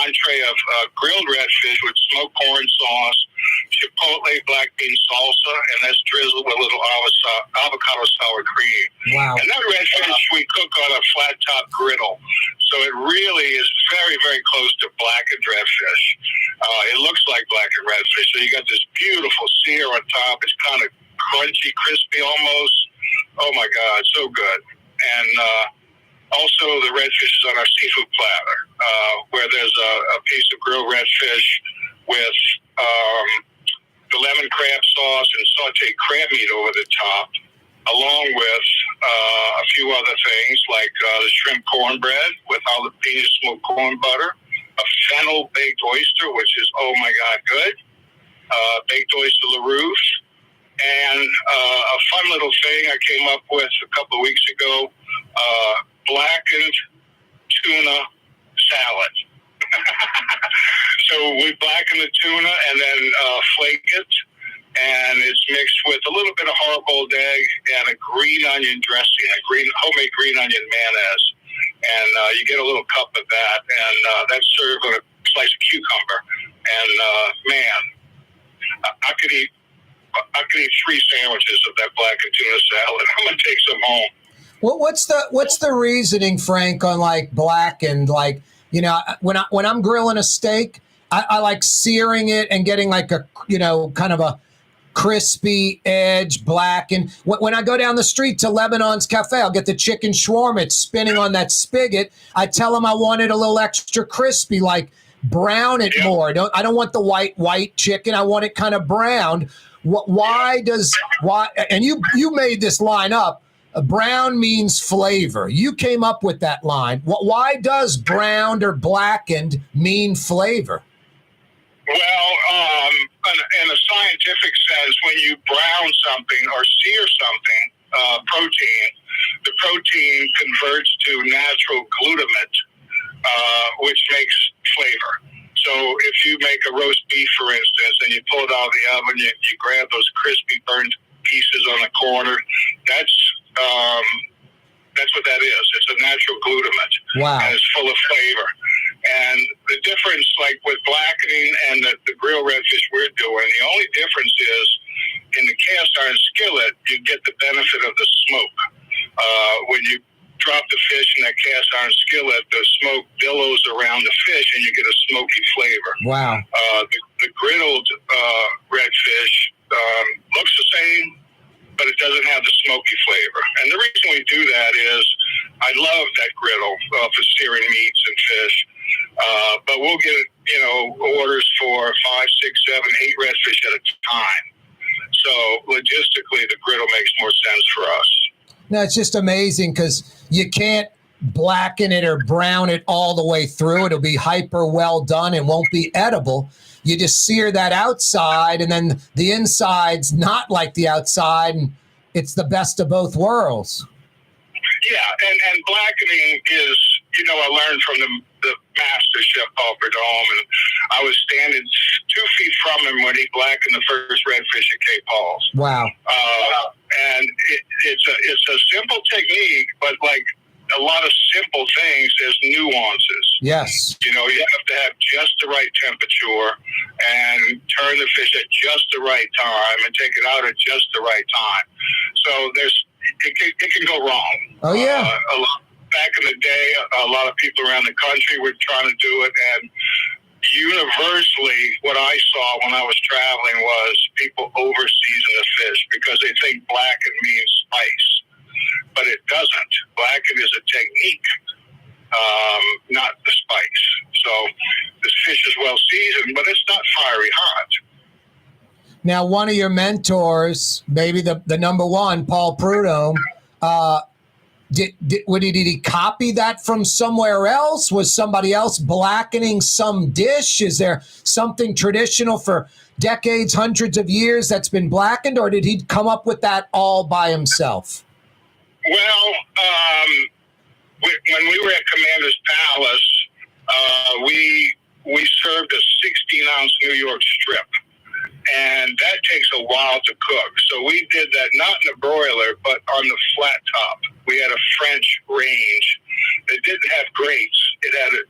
Entree of grilled redfish with smoked corn sauce, chipotle black bean salsa, and that's drizzled with a little avocado sour cream. Wow. And that redfish we cook on a flat top griddle. So it really is very, very close to blackened redfish. It looks like blackened redfish. So you got this beautiful sear on top. It's kind of crunchy, crispy almost. Oh my God, so good. And also the redfish is on our seafood platter, where there's a piece of grilled redfish with the lemon crab sauce and sauteed crab meat over the top, along with a few other things like the shrimp cornbread with jalapeno smoked corn butter, a fennel baked oyster, which is, oh my God, good, baked oyster LaRousse, and a fun little thing I came up with a couple of weeks ago, blackened tuna salad. So we blacken the tuna and then flake it, and it's mixed with a little bit of hard-boiled egg and a green onion dressing, homemade green onion mayonnaise. And you get a little cup of that, and that's served on a slice of cucumber. And man, I could eat 3 sandwiches of that blackened tuna salad. I'm gonna take some home. Well, what's the reasoning, Frank, on like blackened? Like, when I'm grilling a steak, I like searing it and getting like a kind of a crispy edge, blackened. When I go down the street to Lebanon's Cafe, I'll get the chicken shawarma. It's spinning on that spigot. I tell them I want it a little extra crispy, like brown it more. I don't want the white chicken. I want it kind of browned. Why? And you made this line up. Brown means flavor. You came up with that line. Why does browned or blackened mean flavor? Well, in a scientific sense, when you brown something or sear something, the protein converts to natural glutamate, which makes flavor. So if you make a roast beef, for instance, and you pull it out of the oven, you grab those crispy burnt pieces on the corner, that's what that is. It's a natural glutamate. Wow. And it's full of flavor. And the difference, like with blackening and the grilled redfish we're doing, the only difference is in the cast iron skillet, you get the benefit of the smoke. When you drop the fish in that cast iron skillet, the smoke billows around the fish and you get a smoky flavor. Wow. The griddled redfish looks the same, but it doesn't have the smoky flavor. And the reason we do that is I love that griddle for searing meats and fish. But we'll get, orders for 5, 6, 7, 8 redfish at a time. So logistically, the griddle makes more sense for us. No, it's just amazing because you can't blacken it or brown it all the way through. It'll be hyper well done and won't be edible. You just sear that outside, and then the inside's not like the outside, and it's the best of both worlds. Yeah, and blackening is, I learned from the master chef Paul Prudhomme, and I was standing 2 feet from him when he blackened the first redfish at Cape Paul's. Wow. And it's a simple technique, but like a lot of simple things, there's nuances. Yes. You have to have just the right temperature and turn the fish at just the right time and take it out at just the right time. So it can go wrong. Oh, yeah. Back in the day, a lot of people around the country were trying to do it, and universally, what I saw when I was traveling was people over-season the fish because they think blackened means spice, but it doesn't. Blackened is a technique, not the spice. So this fish is well seasoned, but it's not fiery hot. Now, one of your mentors, maybe the number one, Paul Prudhomme, Did he copy that from somewhere else? Was somebody else blackening some dish? Is there something traditional for decades, hundreds of years that's been blackened, or did he come up with that all by himself? Well, when we were at Commander's Palace, we served a 16-ounce New York strip, and that takes a while to cook. So we did that not in a broiler, but on the flat top. We had a French range that didn't have grates. It had a,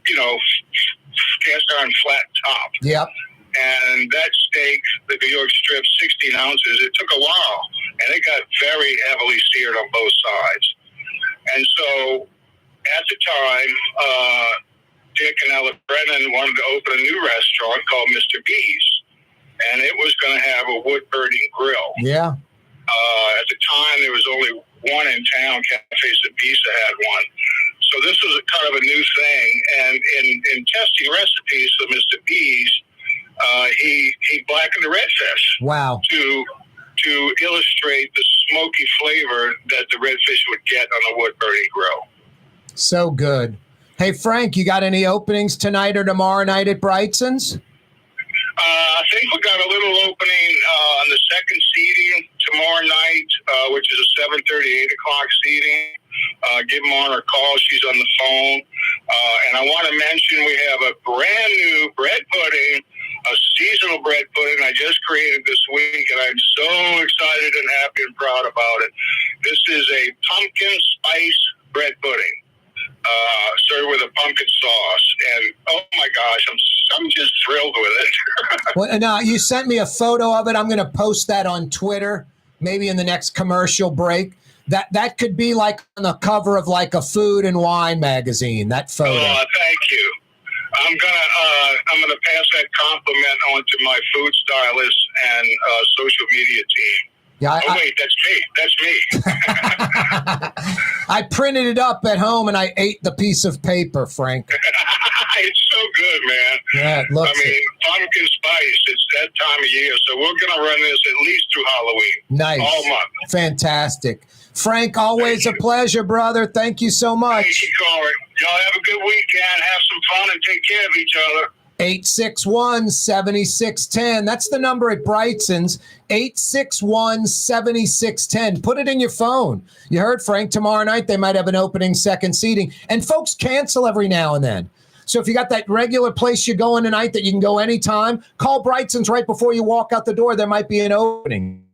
cast iron flat top. Yep. And that steak, the New York strip, 16 ounces, it took a while. And it got very heavily seared on both sides. And so at the time, Dick and Ella Brennan wanted to open a new restaurant called Mr. B's. And it was going to have a wood-burning grill. Yeah. At the time, there was only one in town. Cafe Sabisa had one. So this was a kind of a new thing. And in testing recipes for Mr. B's, he blackened the redfish. Wow. To illustrate the smoky flavor that the redfish would get on a wood-burning grill. So good. Hey, Frank, you got any openings tonight or tomorrow night at Brigtson's? I think we got a little opening on the second seating tomorrow night, which is a 7:30, 8 o'clock seating. Give Marna a call. She's on the phone. And I want to mention we have a brand new bread pudding, a seasonal bread pudding I just created this week, and I'm so excited and happy and proud about it. This is a pumpkin spice bread pudding. Served with a pumpkin sauce, and oh my gosh, I'm just thrilled with it. Well, now you sent me a photo of it. I'm going to post that on Twitter, maybe in the next commercial break. That could be like on the cover of like a food and wine magazine. That photo. Oh, thank you. I'm gonna pass that compliment on to my food stylist and social media team. Yeah, wait, that's me. I printed it up at home and I ate the piece of paper, Frank. It's so good, man. Yeah, it looks pumpkin spice, it's that time of year. So we're going to run this at least through Halloween. Nice. All month. Fantastic. Frank, always a pleasure, brother. Thank you so much. Thank you, Corey. Y'all have a good weekend. Have some fun and take care of each other. 861-7610. That's the number at Brightson's. 861-7610. Put it in your phone. You heard Frank, tomorrow night they might have an opening second seating. And folks cancel every now and then. So if you got that regular place you're going tonight that you can go anytime, call Brightson's right before you walk out the door. There might be an opening.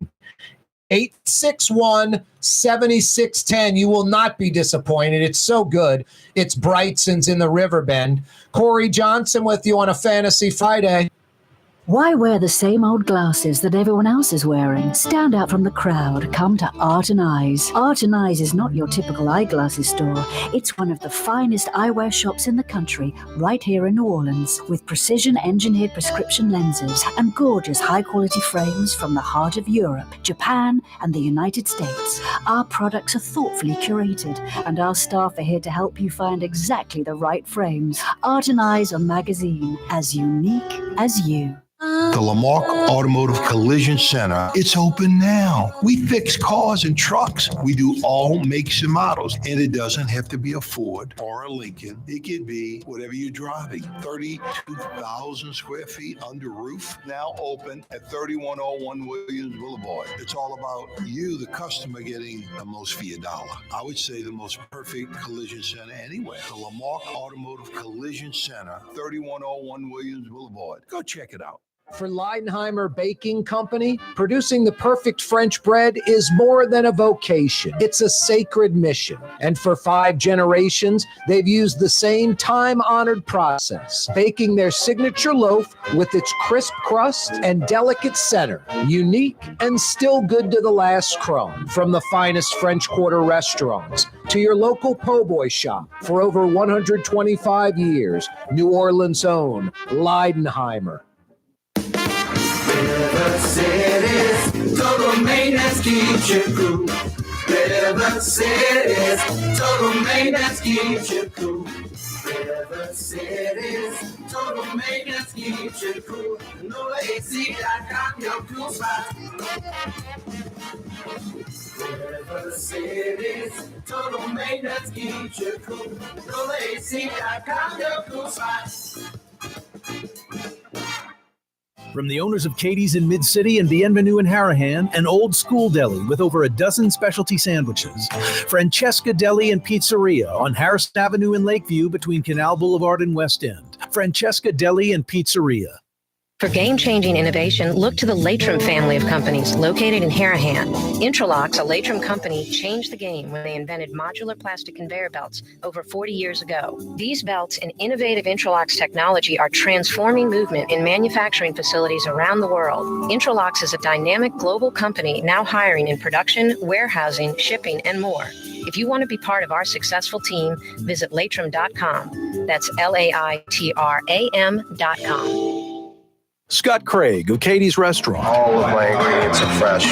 861-7610. You will not be disappointed. It's so good. It's Brightson's in the Riverbend. Corey Johnson with you on a Fantasy Friday. Why wear the same old glasses that everyone else is wearing? Stand out from the crowd. Come to Art and Eyes. Art and Eyes is not your typical eyeglasses store. It's one of the finest eyewear shops in the country, right here in New Orleans, with precision-engineered prescription lenses and gorgeous high-quality frames from the heart of Europe, Japan, and the United States. Our products are thoughtfully curated, and our staff are here to help you find exactly the right frames. Art and Eyes are magazine, as unique as you. The Lamarck Automotive Collision Center, it's open now. We fix cars and trucks. We do all makes and models. And it doesn't have to be a Ford or a Lincoln. It could be whatever you're driving. 32,000 square feet under roof, now open at 3101 Williams Boulevard. It's all about you, the customer, getting the most for your dollar. I would say the most perfect collision center anywhere. The Lamarck Automotive Collision Center, 3101 Williams Boulevard. Go check it out. For Leidenheimer Baking Company, producing the perfect French bread is more than a vocation. It's a sacred mission. And for 5 generations, they've used the same time-honored process, baking their signature loaf with its crisp crust and delicate center, unique and still good to the last crumb. From the finest French Quarter restaurants to your local po' boy shop, for over 125 years, New Orleans' own Leidenheimer. River City's total maintenance keeps you cool. River City's total maintenance keeps you cool. River cities, total maintenance keeps you cool. NolaAC.com, your cool spot. River cities, total maintenance keeps you cool. NolaAC.com, your cool spot. From the owners of Katie's in Mid-City and Bienvenue in Harahan, an old school deli with over a dozen specialty sandwiches. Francesca Deli and Pizzeria on Harrison Avenue in Lakeview between Canal Boulevard and West End. Francesca Deli and Pizzeria. For game-changing innovation, look to the Latrim family of companies located in Harahan. Intralocks, a Latrim company, changed the game when they invented modular plastic conveyor belts over 40 years ago. These belts and innovative Intralocks technology are transforming movement in manufacturing facilities around the world. Intralocks is a dynamic global company now hiring in production, warehousing, shipping, and more. If you want to be part of our successful team, visit Latrim.com. That's LAITRAM.com. Scott Craig of Katie's Restaurant. All of my ingredients are fresh.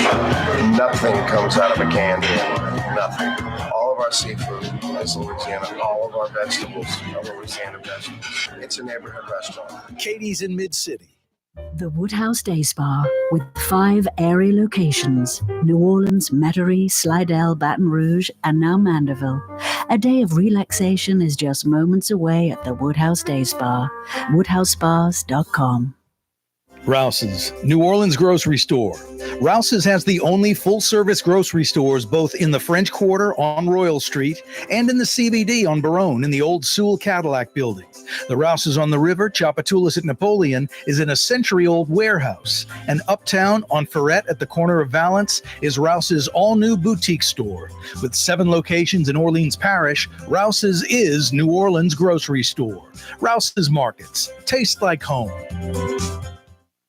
Nothing comes out of a can here. Nothing. All of our seafood is Louisiana. All of our vegetables are Louisiana vegetables. It's a neighborhood restaurant. Katie's in Mid-City. The Woodhouse Day Spa, with 5 area locations: New Orleans, Metairie, Slidell, Baton Rouge, and now Mandeville. A day of relaxation is just moments away at the Woodhouse Day Spa. WoodhouseSpas.com. Rouse's, New Orleans grocery store. Rouse's has the only full-service grocery stores both in the French Quarter on Royal Street and in the CBD on Baronne in the old Sewell Cadillac building. The Rouse's on the river, Tchoupitoulas at Napoleon, is in a century-old warehouse. And uptown on Ferret at the corner of Valence is Rouse's all-new boutique store. With 7 locations in Orleans Parish, Rouse's is New Orleans grocery store. Rouse's Markets. Taste like home.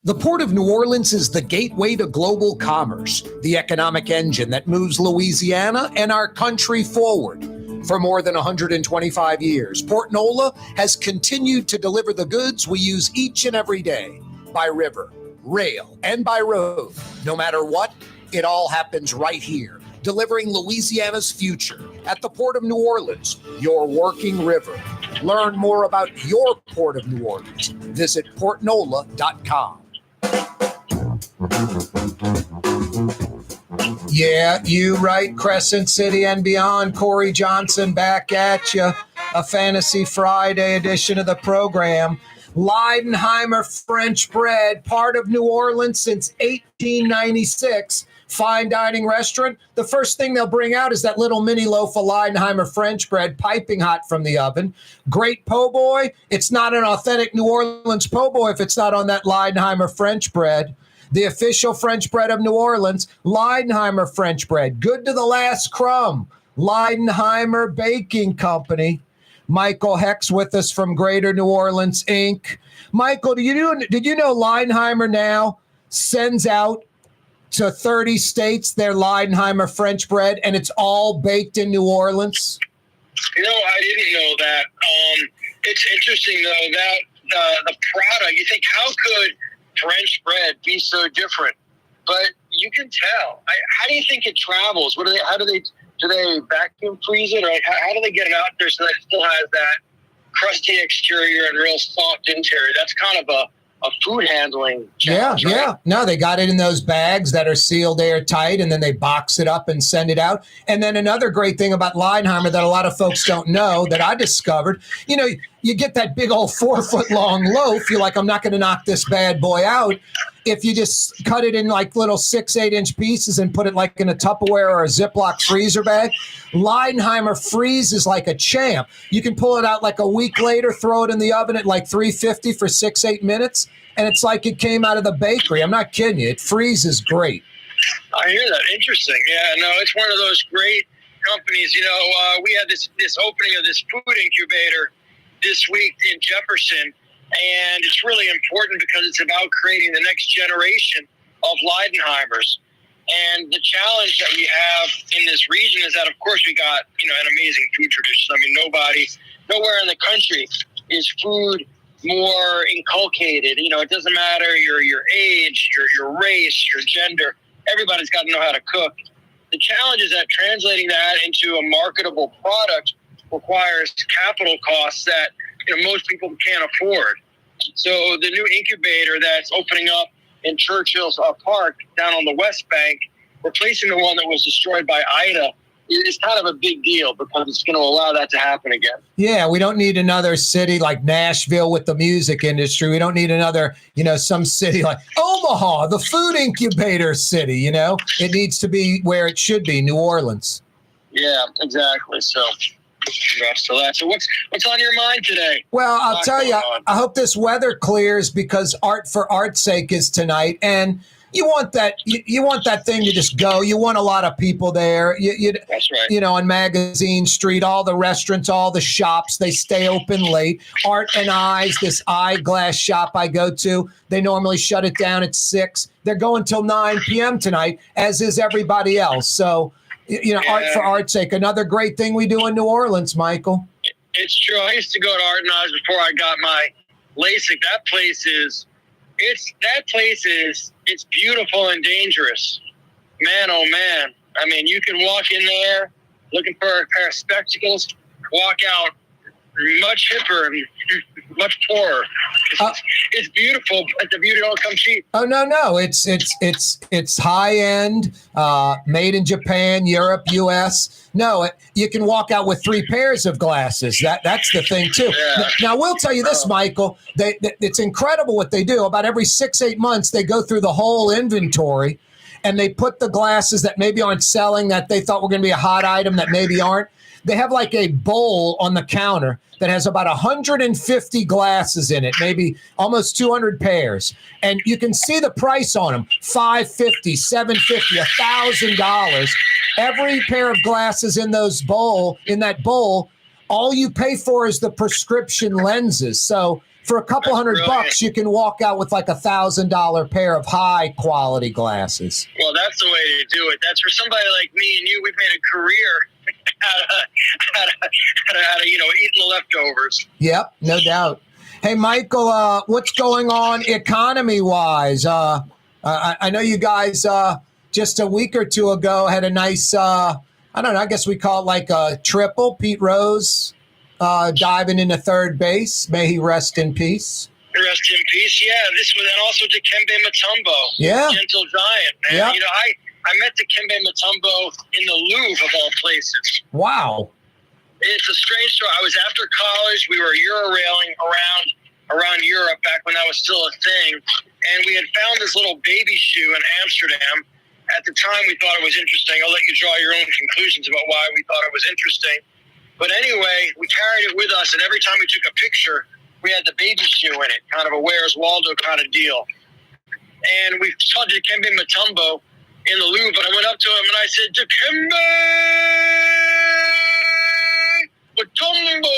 The Port of New Orleans is the gateway to global commerce, the economic engine that moves Louisiana and our country forward. For more than 125 years, Port Nola has continued to deliver the goods we use each and every day, by river, rail, and by road. No matter what, it all happens right here, delivering Louisiana's future at the Port of New Orleans, your working river. Learn more about your Port of New Orleans. Visit portnola.com. Yeah, you right, Crescent City and beyond. Corey Johnson back at you. A Fantasy Friday edition of the program. Leidenheimer French bread, part of New Orleans since 1896. Fine dining restaurant. The first thing they'll bring out is that little mini loaf of Leidenheimer French bread, piping hot from the oven. Great po' boy. It's not an authentic New Orleans po' boy if it's not on that Leidenheimer French bread. The official French bread of New Orleans, Leidenheimer French bread. Good to the last crumb. Leidenheimer Baking Company. Michael Hecht's with us from Greater New Orleans, Inc. Michael, did you know Leidenheimer now sends out to 30 states their Leidenheimer French bread, and it's all baked in New Orleans? No, I didn't know that. It's interesting, though, that the product, you think, how could French bread be so different? But you can tell. How do you think it travels? Do they vacuum freeze it, or how do they get it out there so that it still has that crusty exterior and real soft interior? That's kind of a food handling challenge, right? Yeah. No, they got it in those bags that are sealed airtight, and then they box it up and send it out. And then another great thing about Leidenheimer that a lot of folks don't know that I discovered, you get that big old 4-foot-long loaf. You're like, I'm not going to knock this bad boy out. If you just cut it in like little 6-8-inch pieces and put it like in a Tupperware or a Ziploc freezer bag, Leidenheimer freezes like a champ. You can pull it out like a week later, throw it in the oven at like 350 for 6-8 minutes, and it's like it came out of the bakery. I'm not kidding you. It freezes great. I hear that. Interesting. Yeah, no, it's one of those great companies. We had this opening of this food incubator this week in Jefferson, and it's really important because it's about creating the next generation of Leidenheimers. And the challenge that we have in this region is that, of course, we got, an amazing food tradition. I mean, nowhere in the country is food more inculcated. It doesn't matter your age, your race, your gender. Everybody's got to know how to cook. The challenge is that translating that into a marketable product requires capital costs that most people can't afford. So the new incubator that's opening up in Churchill's Park down on the West Bank, replacing the one that was destroyed by Ida, is kind of a big deal because it's going to allow that to happen again. Yeah, we don't need another city like Nashville with the music industry. We don't need another, some city like Omaha, the food incubator city, It needs to be where it should be, New Orleans. Yeah, exactly. So congrats to that. So what's on your mind today? Well, I'll tell you, I hope this weather clears because Art for Art's Sake is tonight. And you want that thing to just go. You want a lot of people there. That's right. On Magazine Street, all the restaurants, all the shops, they stay open late. Art and Eyes, this eyeglass shop I go to, they normally shut it down at 6. They're going till 9 p.m. tonight, as is everybody else. So, Art for Art's Sake, another great thing we do in New Orleans, Michael. It's true. I used to go to Art and Eyes before I got my LASIK. That place is it's beautiful and dangerous. Man, oh man. I mean, you can walk in there looking for a pair of spectacles, walk out much hipper and much poorer. It's beautiful, but the beauty don't come cheap. Oh no. It's high end, made in Japan, Europe, US. No, you can walk out with 3 pairs of glasses. That's the thing too. Yeah. Now we'll tell you this, Michael. It's incredible what they do. About every 6-8 months, they go through the whole inventory, and they put the glasses that maybe aren't selling, that they thought were going to be a hot item, that maybe aren't. They have like a bowl on the counter that has about 150 glasses in it, maybe almost 200 pairs. And you can see the price on them, $550, $750, $1,000. Every pair of glasses in that bowl, all you pay for is the prescription lenses. So for a couple $100, you can walk out with like $1,000 pair of high quality glasses. Well, that's the way to do it. That's for somebody like me and you. We've made a career out of eating the leftovers. Yep, no doubt. Hey, Michael, what's going on economy-wise? I know you guys just a week or two ago had a nice, I guess we call it like a triple. Pete Rose diving into third base. May he rest in peace. Rest in peace. Yeah, this was, and also Dikembe Mutombo. Yeah. Gentle giant. And, yeah. I met Dikembe Mutombo in the Louvre of all places. Wow. It's a strange story. I was after college. We were Eurorailing around Europe back when that was still a thing. And we had found this little baby shoe in Amsterdam. At the time, we thought it was interesting. I'll let you draw your own conclusions about why we thought it was interesting. But anyway, we carried it with us, and every time we took a picture, we had the baby shoe in it, kind of a Where's Waldo kind of deal. And we saw Dikembe Mutombo in the Louvre, and I went up to him and I said, Dikembe Mutombo!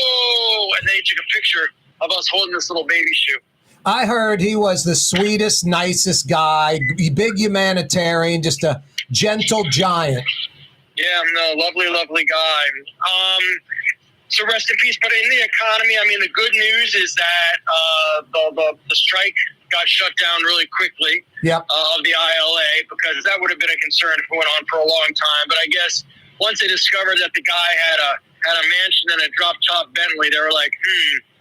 And then he took a picture of us holding this little baby shoe. I heard he was the sweetest, nicest guy, big humanitarian, just a gentle giant. Yeah, no, lovely guy. So rest in peace. But in the economy, I mean, the good news is that the strike got shut down really quickly. Yep. Of the ILA, because that would have been a concern if it went on for a long time. But I guess once they discovered that the guy had a mansion and a drop top Bentley, they were like,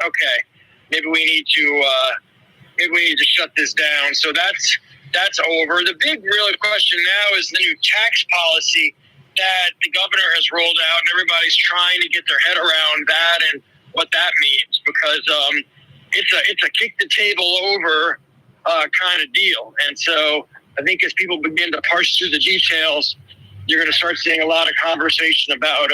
okay, maybe we need to shut this down. So that's over. The big real question now is the new tax policy that the governor has rolled out, and everybody's trying to get their head around that and what that means, because it's a kick the table over kind of deal. And so I think as people begin to parse through the details, you're going to start seeing a lot of conversation about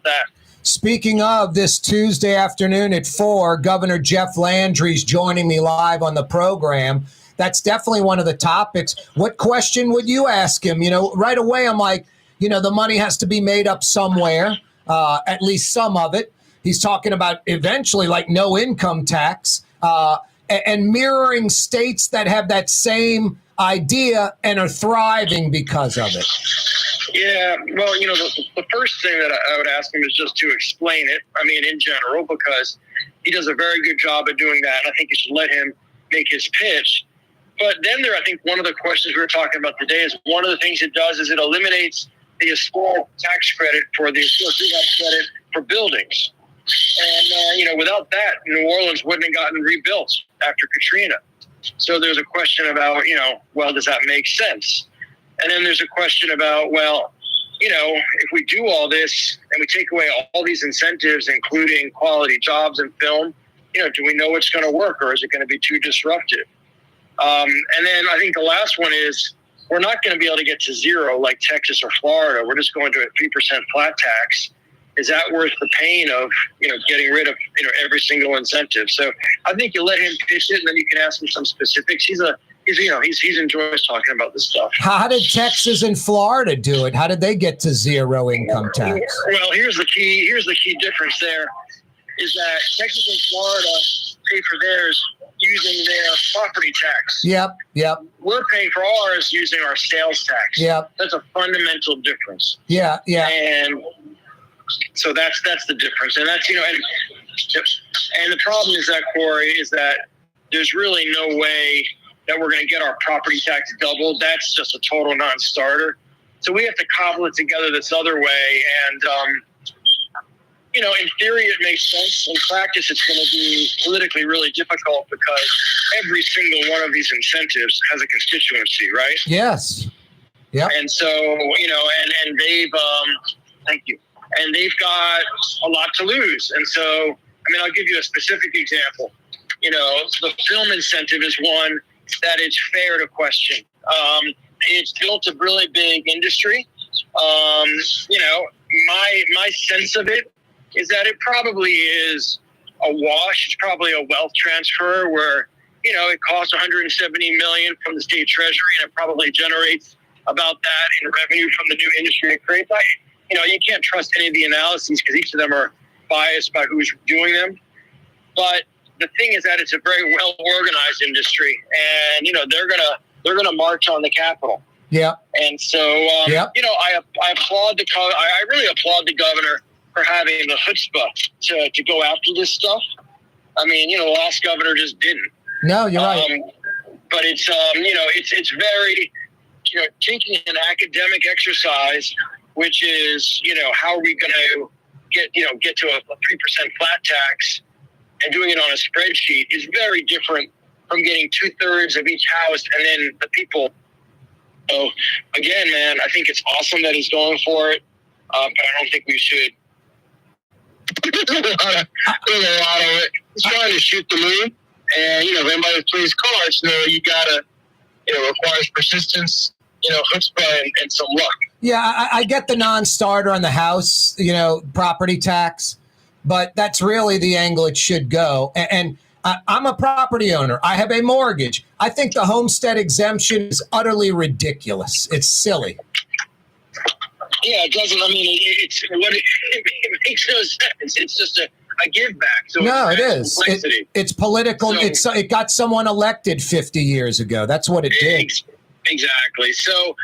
that. Speaking of, this Tuesday afternoon at 4, Governor Jeff Landry's joining me live on the program. That's definitely one of the topics. What question would you ask him? Right away I'm like, the money has to be made up somewhere, at least some of it. He's talking about eventually like no income tax and mirroring states that have that same idea and are thriving because of it. Yeah, well, the first thing that I would ask him is just to explain it. I mean, in general, because he does a very good job of doing that. And I think you should let him make his pitch. But then I think one of the questions we were talking about today is one of the things it does is it eliminates the historic tax credit for the historic rehab credit for buildings. And, without that, New Orleans wouldn't have gotten rebuilt after Katrina. So there's a question about, well, does that make sense? And then there's a question about, well, if we do all this and we take away all these incentives, including quality jobs in film, do we know it's going to work, or is it going to be too disruptive? And then I think the last one is we're not going to be able to get to zero like Texas or Florida. We're just going to a 3% flat tax. Is that worth the pain of, getting rid of, every single incentive? So I think you let him pitch it, and then you can ask him some specifics. He enjoys talking about this stuff. How did Texas and Florida do it? How did they get to zero income tax? Well, here's the key difference there is that Texas and Florida pay for theirs using their property tax. Yep. We're paying for ours using our sales tax. Yep. That's a fundamental difference. Yeah. And so that's the difference. And that's, and the problem is that, Corey, is that there's really no way that we're going to get our property tax doubled. That's just a total non-starter. So we have to cobble it together this other way. And, in theory, it makes sense. In practice, it's going to be politically really difficult because every single one of these incentives has a constituency, right? Yes. Yeah. And so, and they've, thank you. And they've got a lot to lose. And so, I'll give you a specific example. The film incentive is one that it's fair to question. It's built a really big industry. My sense of it is that it probably is a wash. It's probably a wealth transfer where, it costs $170 million from the state treasury, and it probably generates about that in revenue from the new industry it creates. You can't trust any of the analyses because each of them are biased by who's doing them. But the thing is that it's a very well organized industry, and they're gonna march on the Capitol. Yeah. And so I applaud I really applaud the governor for having the chutzpah to go after this stuff. The last governor just didn't. No, you're right. But it's it's very taking an academic exercise, which is how are we going to get to a 3% flat tax, and doing it on a spreadsheet is very different from getting 2/3 of each house and then the people. So again, man, I think it's awesome that he's going for it, but I don't think we should. There's a lot of it. He's trying to shoot the moon, and if anybody plays cards, you gotta, requires persistence, chutzpah and some luck. Yeah, I get the non-starter on the house, property tax, but that's really the angle it should go. And I'm a property owner. I have a mortgage. I think the homestead exemption is utterly ridiculous. It's silly. Yeah, it doesn't. It makes no sense. It's just a give back. So no, it is. It's political. So, it got someone elected 50 years ago. That's what it did. Exactly. So,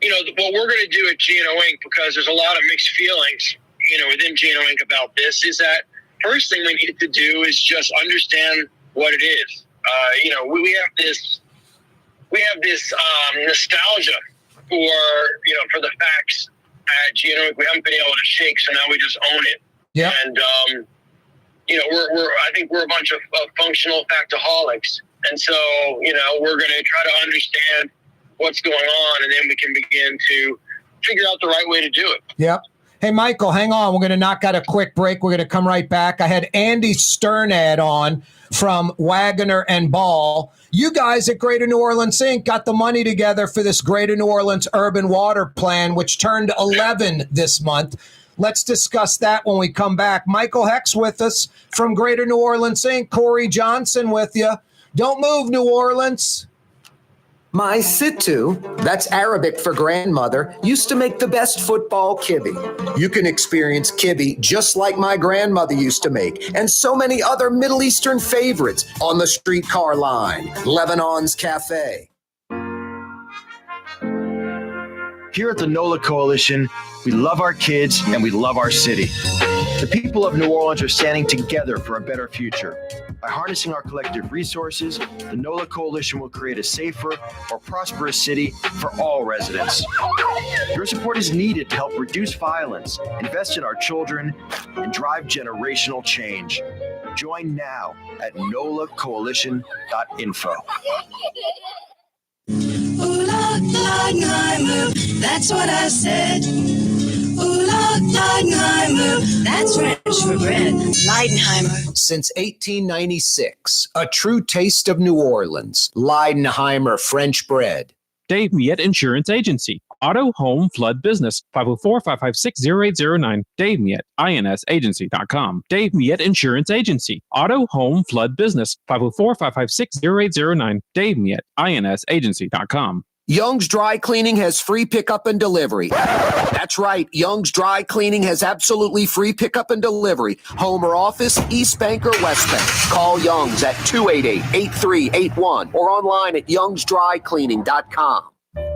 what we're going to do at GNO Inc., because there's a lot of mixed feelings, within GNO Inc. about this, is that first thing we need to do is just understand what it is. We have this nostalgia for the facts at GNO Inc. We haven't been able to shake, so now we just own it. Yeah. And I think we're a bunch of functional factaholics, and so we're going to try to understand what's going on, and then we can begin to figure out the right way to do it. Yep. Hey, Michael, hang on. We're going to knock out a quick break. We're going to come right back. I had Andy Sternad on from Wagoner and Ball. You guys at Greater New Orleans Inc. got the money together for this Greater New Orleans Urban Water Plan, which turned 11 this month. Let's discuss that when we come back. Michael Hecht's with us from Greater New Orleans Inc. Corey Johnson with you. Don't move, New Orleans. My Sittu, that's Arabic for grandmother, used to make the best football kibbe. You can experience kibbe just like my grandmother used to make, and so many other Middle Eastern favorites on the streetcar line, Lebanon's Cafe. Here at the NOLA Coalition, we love our kids and we love our city. The people of New Orleans are standing together for a better future. By harnessing our collective resources, the NOLA Coalition will create a safer, more prosperous city for all residents. Your support is needed to help reduce violence, invest in our children, and drive generational change. Join now at nolacoalition.info. Ooh, Leidenheimer, that's what I said. Ooh, Leidenheimer, that's French for bread. Leidenheimer. Since 1896, a true taste of New Orleans. Leidenheimer French bread. Dave Miette Insurance Agency. Auto, home, flood, business. 504-556-0809. Dave Miette, insagency.com. Dave Miette Insurance Agency. Auto, home, flood, business. 504-556-0809. Dave Miette, insagency.com. Young's Dry Cleaning has free pickup and delivery. That's right. Young's Dry Cleaning has absolutely free pickup and delivery. Home or office, East Bank or West Bank. Call Young's at 288-8381 or online at youngsdrycleaning.com.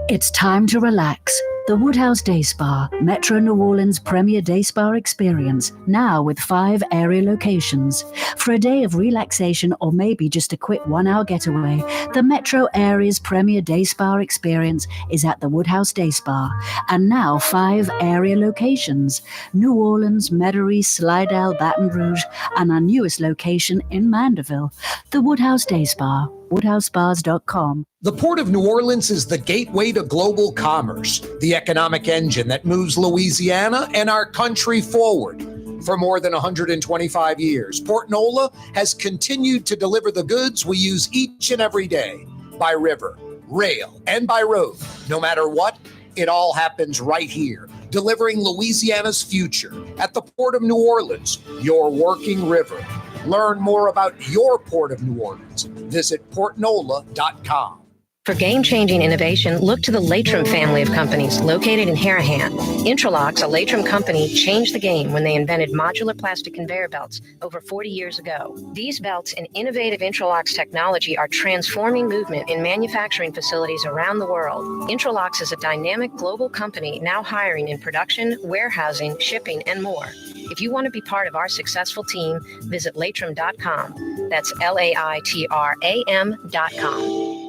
It's time to relax. The Woodhouse Day Spa, Metro New Orleans' premier day spa experience, now with 5 area locations. For a day of relaxation or maybe just a quick 1-hour getaway, the Metro area's premier day spa experience is at the Woodhouse Day Spa. And now 5 area locations: New Orleans, Metairie, Slidell, Baton Rouge, and our newest location in Mandeville. The Woodhouse Day Spa, woodhousespas.com. The Port of New Orleans is the gateway to global commerce, the economic engine that moves Louisiana and our country forward. For more than 125 years, Port Nola has continued to deliver the goods we use each and every day, by river, rail, and by road. No matter what, it all happens right here, delivering Louisiana's future at the Port of New Orleans, your working river. Learn more about your Port of New Orleans. Visit portnola.com. For game-changing innovation, look to the Latrim family of companies located in Harahan. Intralocks, a Latrim company, changed the game when they invented modular plastic conveyor belts over 40 years ago. These belts and innovative Intralocks technology are transforming movement in manufacturing facilities around the world. Intralocks is a dynamic global company now hiring in production, warehousing, shipping, and more. If you want to be part of our successful team, visit latrim.com. That's LAITRAM.com.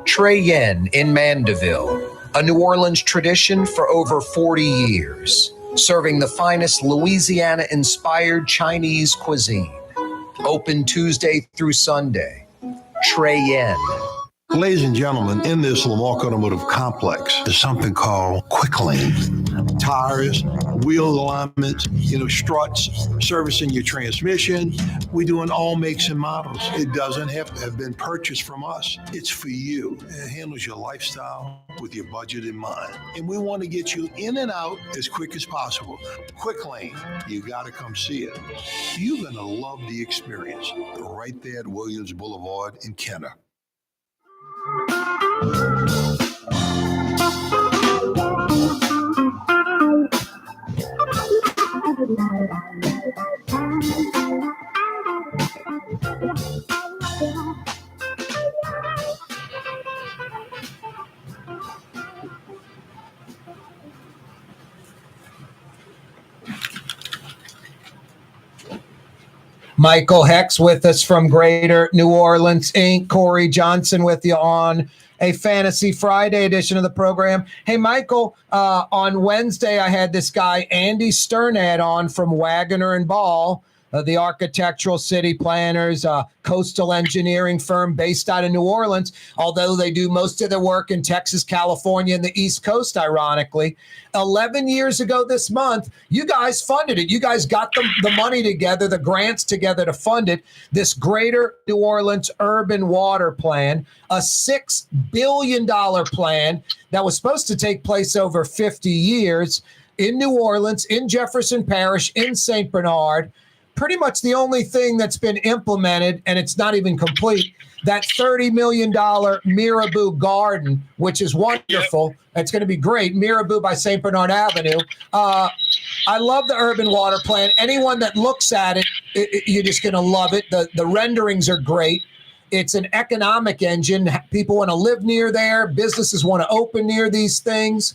Trey Yen in Mandeville, a New Orleans tradition for over 40 years, serving the finest Louisiana-inspired Chinese cuisine. Open Tuesday through Sunday. Trey Yen. Ladies and gentlemen, in this Lamarck Automotive Complex is something called Quick Lane. Tires, wheel alignments, struts, servicing your transmission. We do in all makes and models. It doesn't have to have been purchased from us. It's for you. It handles your lifestyle with your budget in mind. And we want to get you in and out as quick as possible. Quick Lane, you got to come see it. You're going to love the experience right there at Williams Boulevard in Kenner. Michael Hecht with us from Greater New Orleans, Inc. Corey Johnson with you on a Fantasy Friday edition of the program. Hey, Michael, on Wednesday, I had this guy, Andy Sternad, on from Wagoner and Ball, the architectural city planners, coastal engineering firm based out of New Orleans, although they do most of their work in Texas, California, and the East Coast, ironically. 11 years ago this month, you guys funded it. You guys got the money together, the grants together to fund it, this Greater New Orleans Urban Water Plan, a $6 billion plan that was supposed to take place over 50 years in New Orleans, in Jefferson Parish, in St. Bernard. Pretty much the only thing that's been implemented, and it's not even complete, that $30 million Mirabeau Garden, which is wonderful. It's going to be great. Mirabeau by St. Bernard Avenue. I love the urban water plan. Anyone that looks at it, you're just going to love it. The renderings are great. It's an economic engine. People want to live near there. Businesses want to open near these things.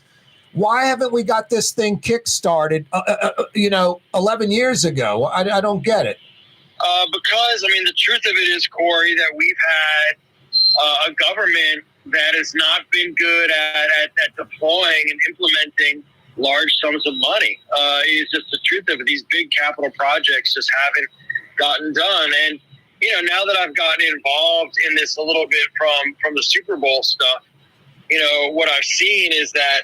Why haven't we got this thing kick-started, 11 years ago? I don't get it. Because, I mean, the truth of it is, Corey, that we've had a government that has not been good at deploying and implementing large sums of money. Is just the truth of it. These big capital projects just haven't gotten done. And, you know, now that I've gotten involved in this a little bit from the Super Bowl stuff, you know, what I've seen is that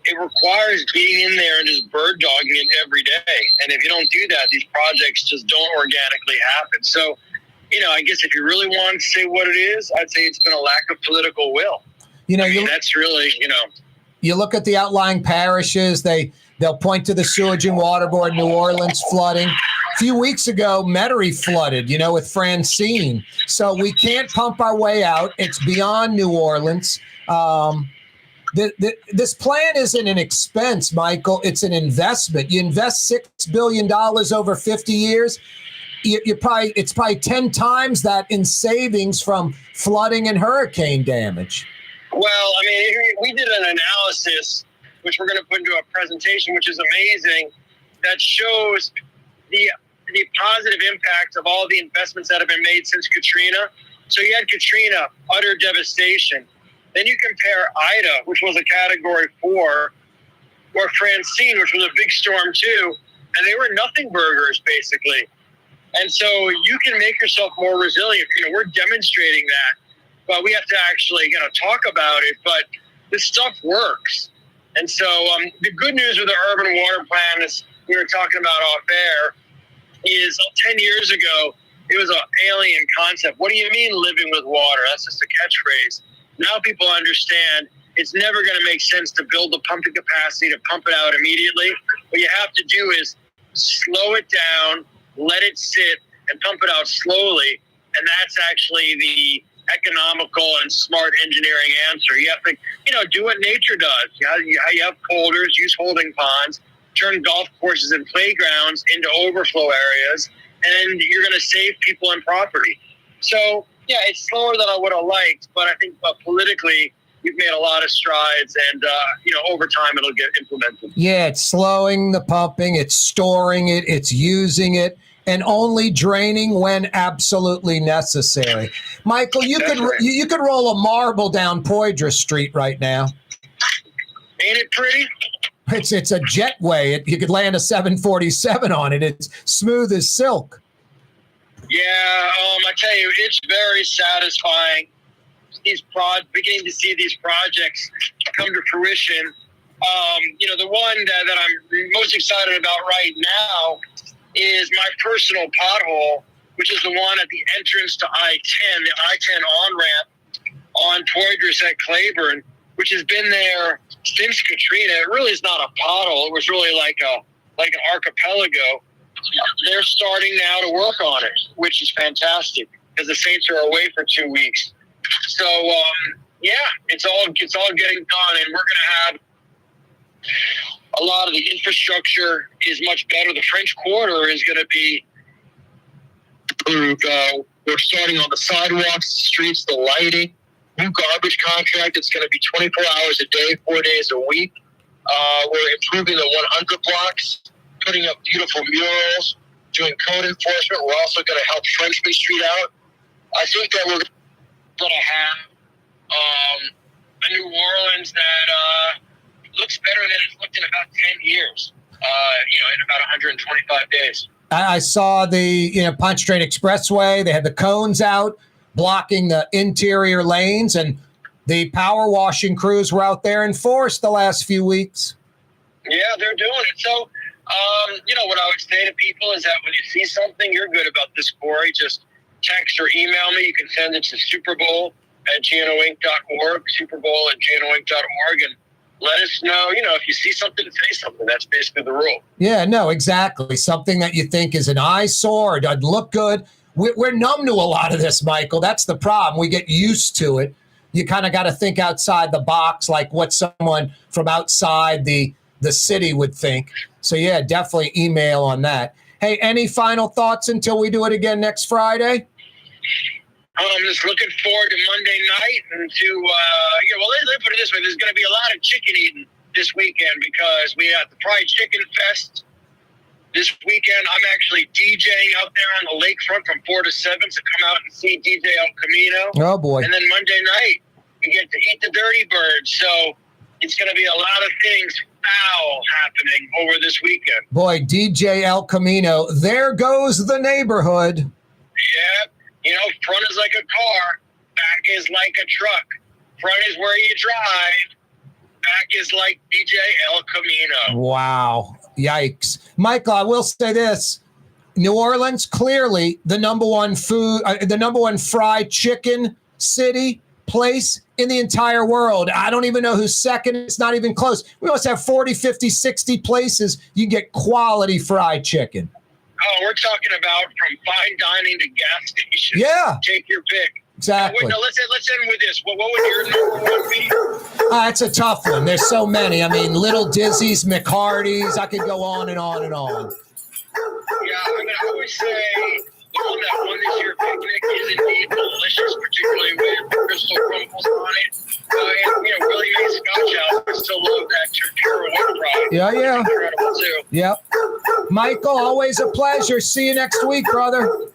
it requires being in there and just bird dogging it every day. And if you don't do that, these projects just don't organically happen. So, you know, I guess if you really want to say what it is, I'd say it's been a lack of political will. You know, I mean, that's really, you know. You look at the outlying parishes, they'll point to the Sewage and Water Board, New Orleans flooding. A few weeks ago, Metairie flooded, you know, with Francine. So we can't pump our way out. It's beyond New Orleans. This plan isn't an expense, Michael. It's an investment. You invest $6 billion over 50 years. It's probably 10 times that in savings from flooding and hurricane damage. Well, I mean, we did an analysis, which we're going to put into a presentation, which is amazing, that shows the positive impact of all the investments that have been made since Katrina. So you had Katrina, utter devastation. Then you compare Ida, which was a Category 4, or Francine, which was a big storm too, and they were nothing burgers, basically. And so you can make yourself more resilient. You know, we're demonstrating that. But we have to actually, you know, talk about it. But this stuff works. And so the good news with the urban water plan, as we were talking about off air, is 10 years ago, it was an alien concept. What do you mean living with water? That's just a catchphrase. Now people understand it's never going to make sense to build the pumping capacity to pump it out immediately. What you have to do is slow it down, let it sit, and pump it out slowly. And that's actually the economical and smart engineering answer. You have to, you know, do what nature does. You have polders, use holding ponds, turn golf courses and playgrounds into overflow areas, and you're going to save people and property. So, yeah, it's slower than I would have liked, but I think politically we've made a lot of strides, and, you know, over time it'll get implemented. Yeah, it's slowing the pumping, it's storing it, it's using it, and only draining when absolutely necessary. Michael, you could roll a marble down Poydras Street right now. Ain't it pretty? It's a jetway. You could land a 747 on it. It's smooth as silk. Yeah, I tell you, it's very satisfying. Beginning to see these projects come to fruition. You know, the one that I'm most excited about right now is my personal pothole, which is the one at the entrance to I-10, the I-10 on-ramp on Poydras at Claiborne, which has been there since Katrina. It really is not a pothole. It was really like an archipelago. They're starting now to work on it, which is fantastic because the Saints are away for 2 weeks. So, yeah, it's all getting done, and we're going to have a lot of the infrastructure is much better. The French Quarter is going to be we're starting on the sidewalks, the streets, the lighting, new garbage contract. It's going to be 24 hours a day, 4 days a week. We're improving the 100 blocks, putting up beautiful murals, doing code enforcement. We're also going to help Frenchley Street out. I think that we're going to have a New Orleans that looks better than it's looked in about 10 years, you know, in about 125 days. I saw the Pontchartrain Expressway. They had the cones out blocking the interior lanes, and the power washing crews were out there in force the last few weeks. Yeah, they're doing it. So, you know, what I would say to people is that when you see something you're good about this, Corey, just text or email me. You can send it to superbowl@gnoinc.org, superbowl@gnoinc.org, and let us know, you know, if you see something, say something. That's basically the rule. Yeah, no, exactly. Something that you think is an eyesore or doesn't look good. We're numb to a lot of this, Michael. That's the problem. We get used to it. You kind of got to think outside the box, like what someone from outside the city would think. So, yeah, definitely email on that. Hey, any final thoughts until we do it again next Friday? I'm just looking forward to Monday night and to, well, let me put it this way. There's going to be a lot of chicken eating this weekend because we have the Fried Chicken Fest This weekend, I'm actually DJing out there on the lakefront from 4 to 7, so come out and see DJ El Camino. Oh, boy. And then Monday night, you get to eat the Dirty Bird. So it's going to be a lot of things foul happening over this weekend. Boy, DJ El Camino, there goes the neighborhood. Yeah. You know, front is like a car, back is like a truck. Front is where you drive, back is like DJ El Camino. Wow. Yikes. Michael, I will say this. New Orleans, clearly the number one fried chicken city, place in the entire world. I don't even know who's second. It's not even close. We must have 40, 50, 60 places you can get quality fried chicken. Oh, we're talking about from fine dining to gas stations. Yeah. Take your pick. Exactly. Wait, no, let's end with this. What would your number one be? It's a tough one. There's so many. I mean, Little Dizzy's, McCarty's. I could go on and on and on. Yeah, I mean, I always say the one that won this year picnic is indeed delicious, particularly with crystal crumbles on it. And, you know, Willie Mae Scotch House, I still love that Tempura White Rye. Yeah. Incredible, too. Yep. Michael, always a pleasure. See you next week, brother.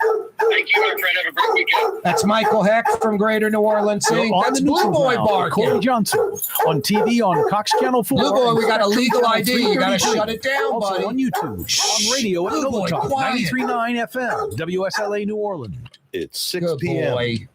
Thank you, my friend. Have a great weekend. That's Michael Hecht from Greater New Orleans. That's Blue Boy barking. Corey Johnson on TV on Cox Channel 4. Blue Boy, we got a legal Channel ID. You got to 333. shut it down, also buddy. on YouTube, on radio at Blue Boy, Nova Talk, quiet. 93.9 FM, WSLA New Orleans. It's 6 Good p.m. boy.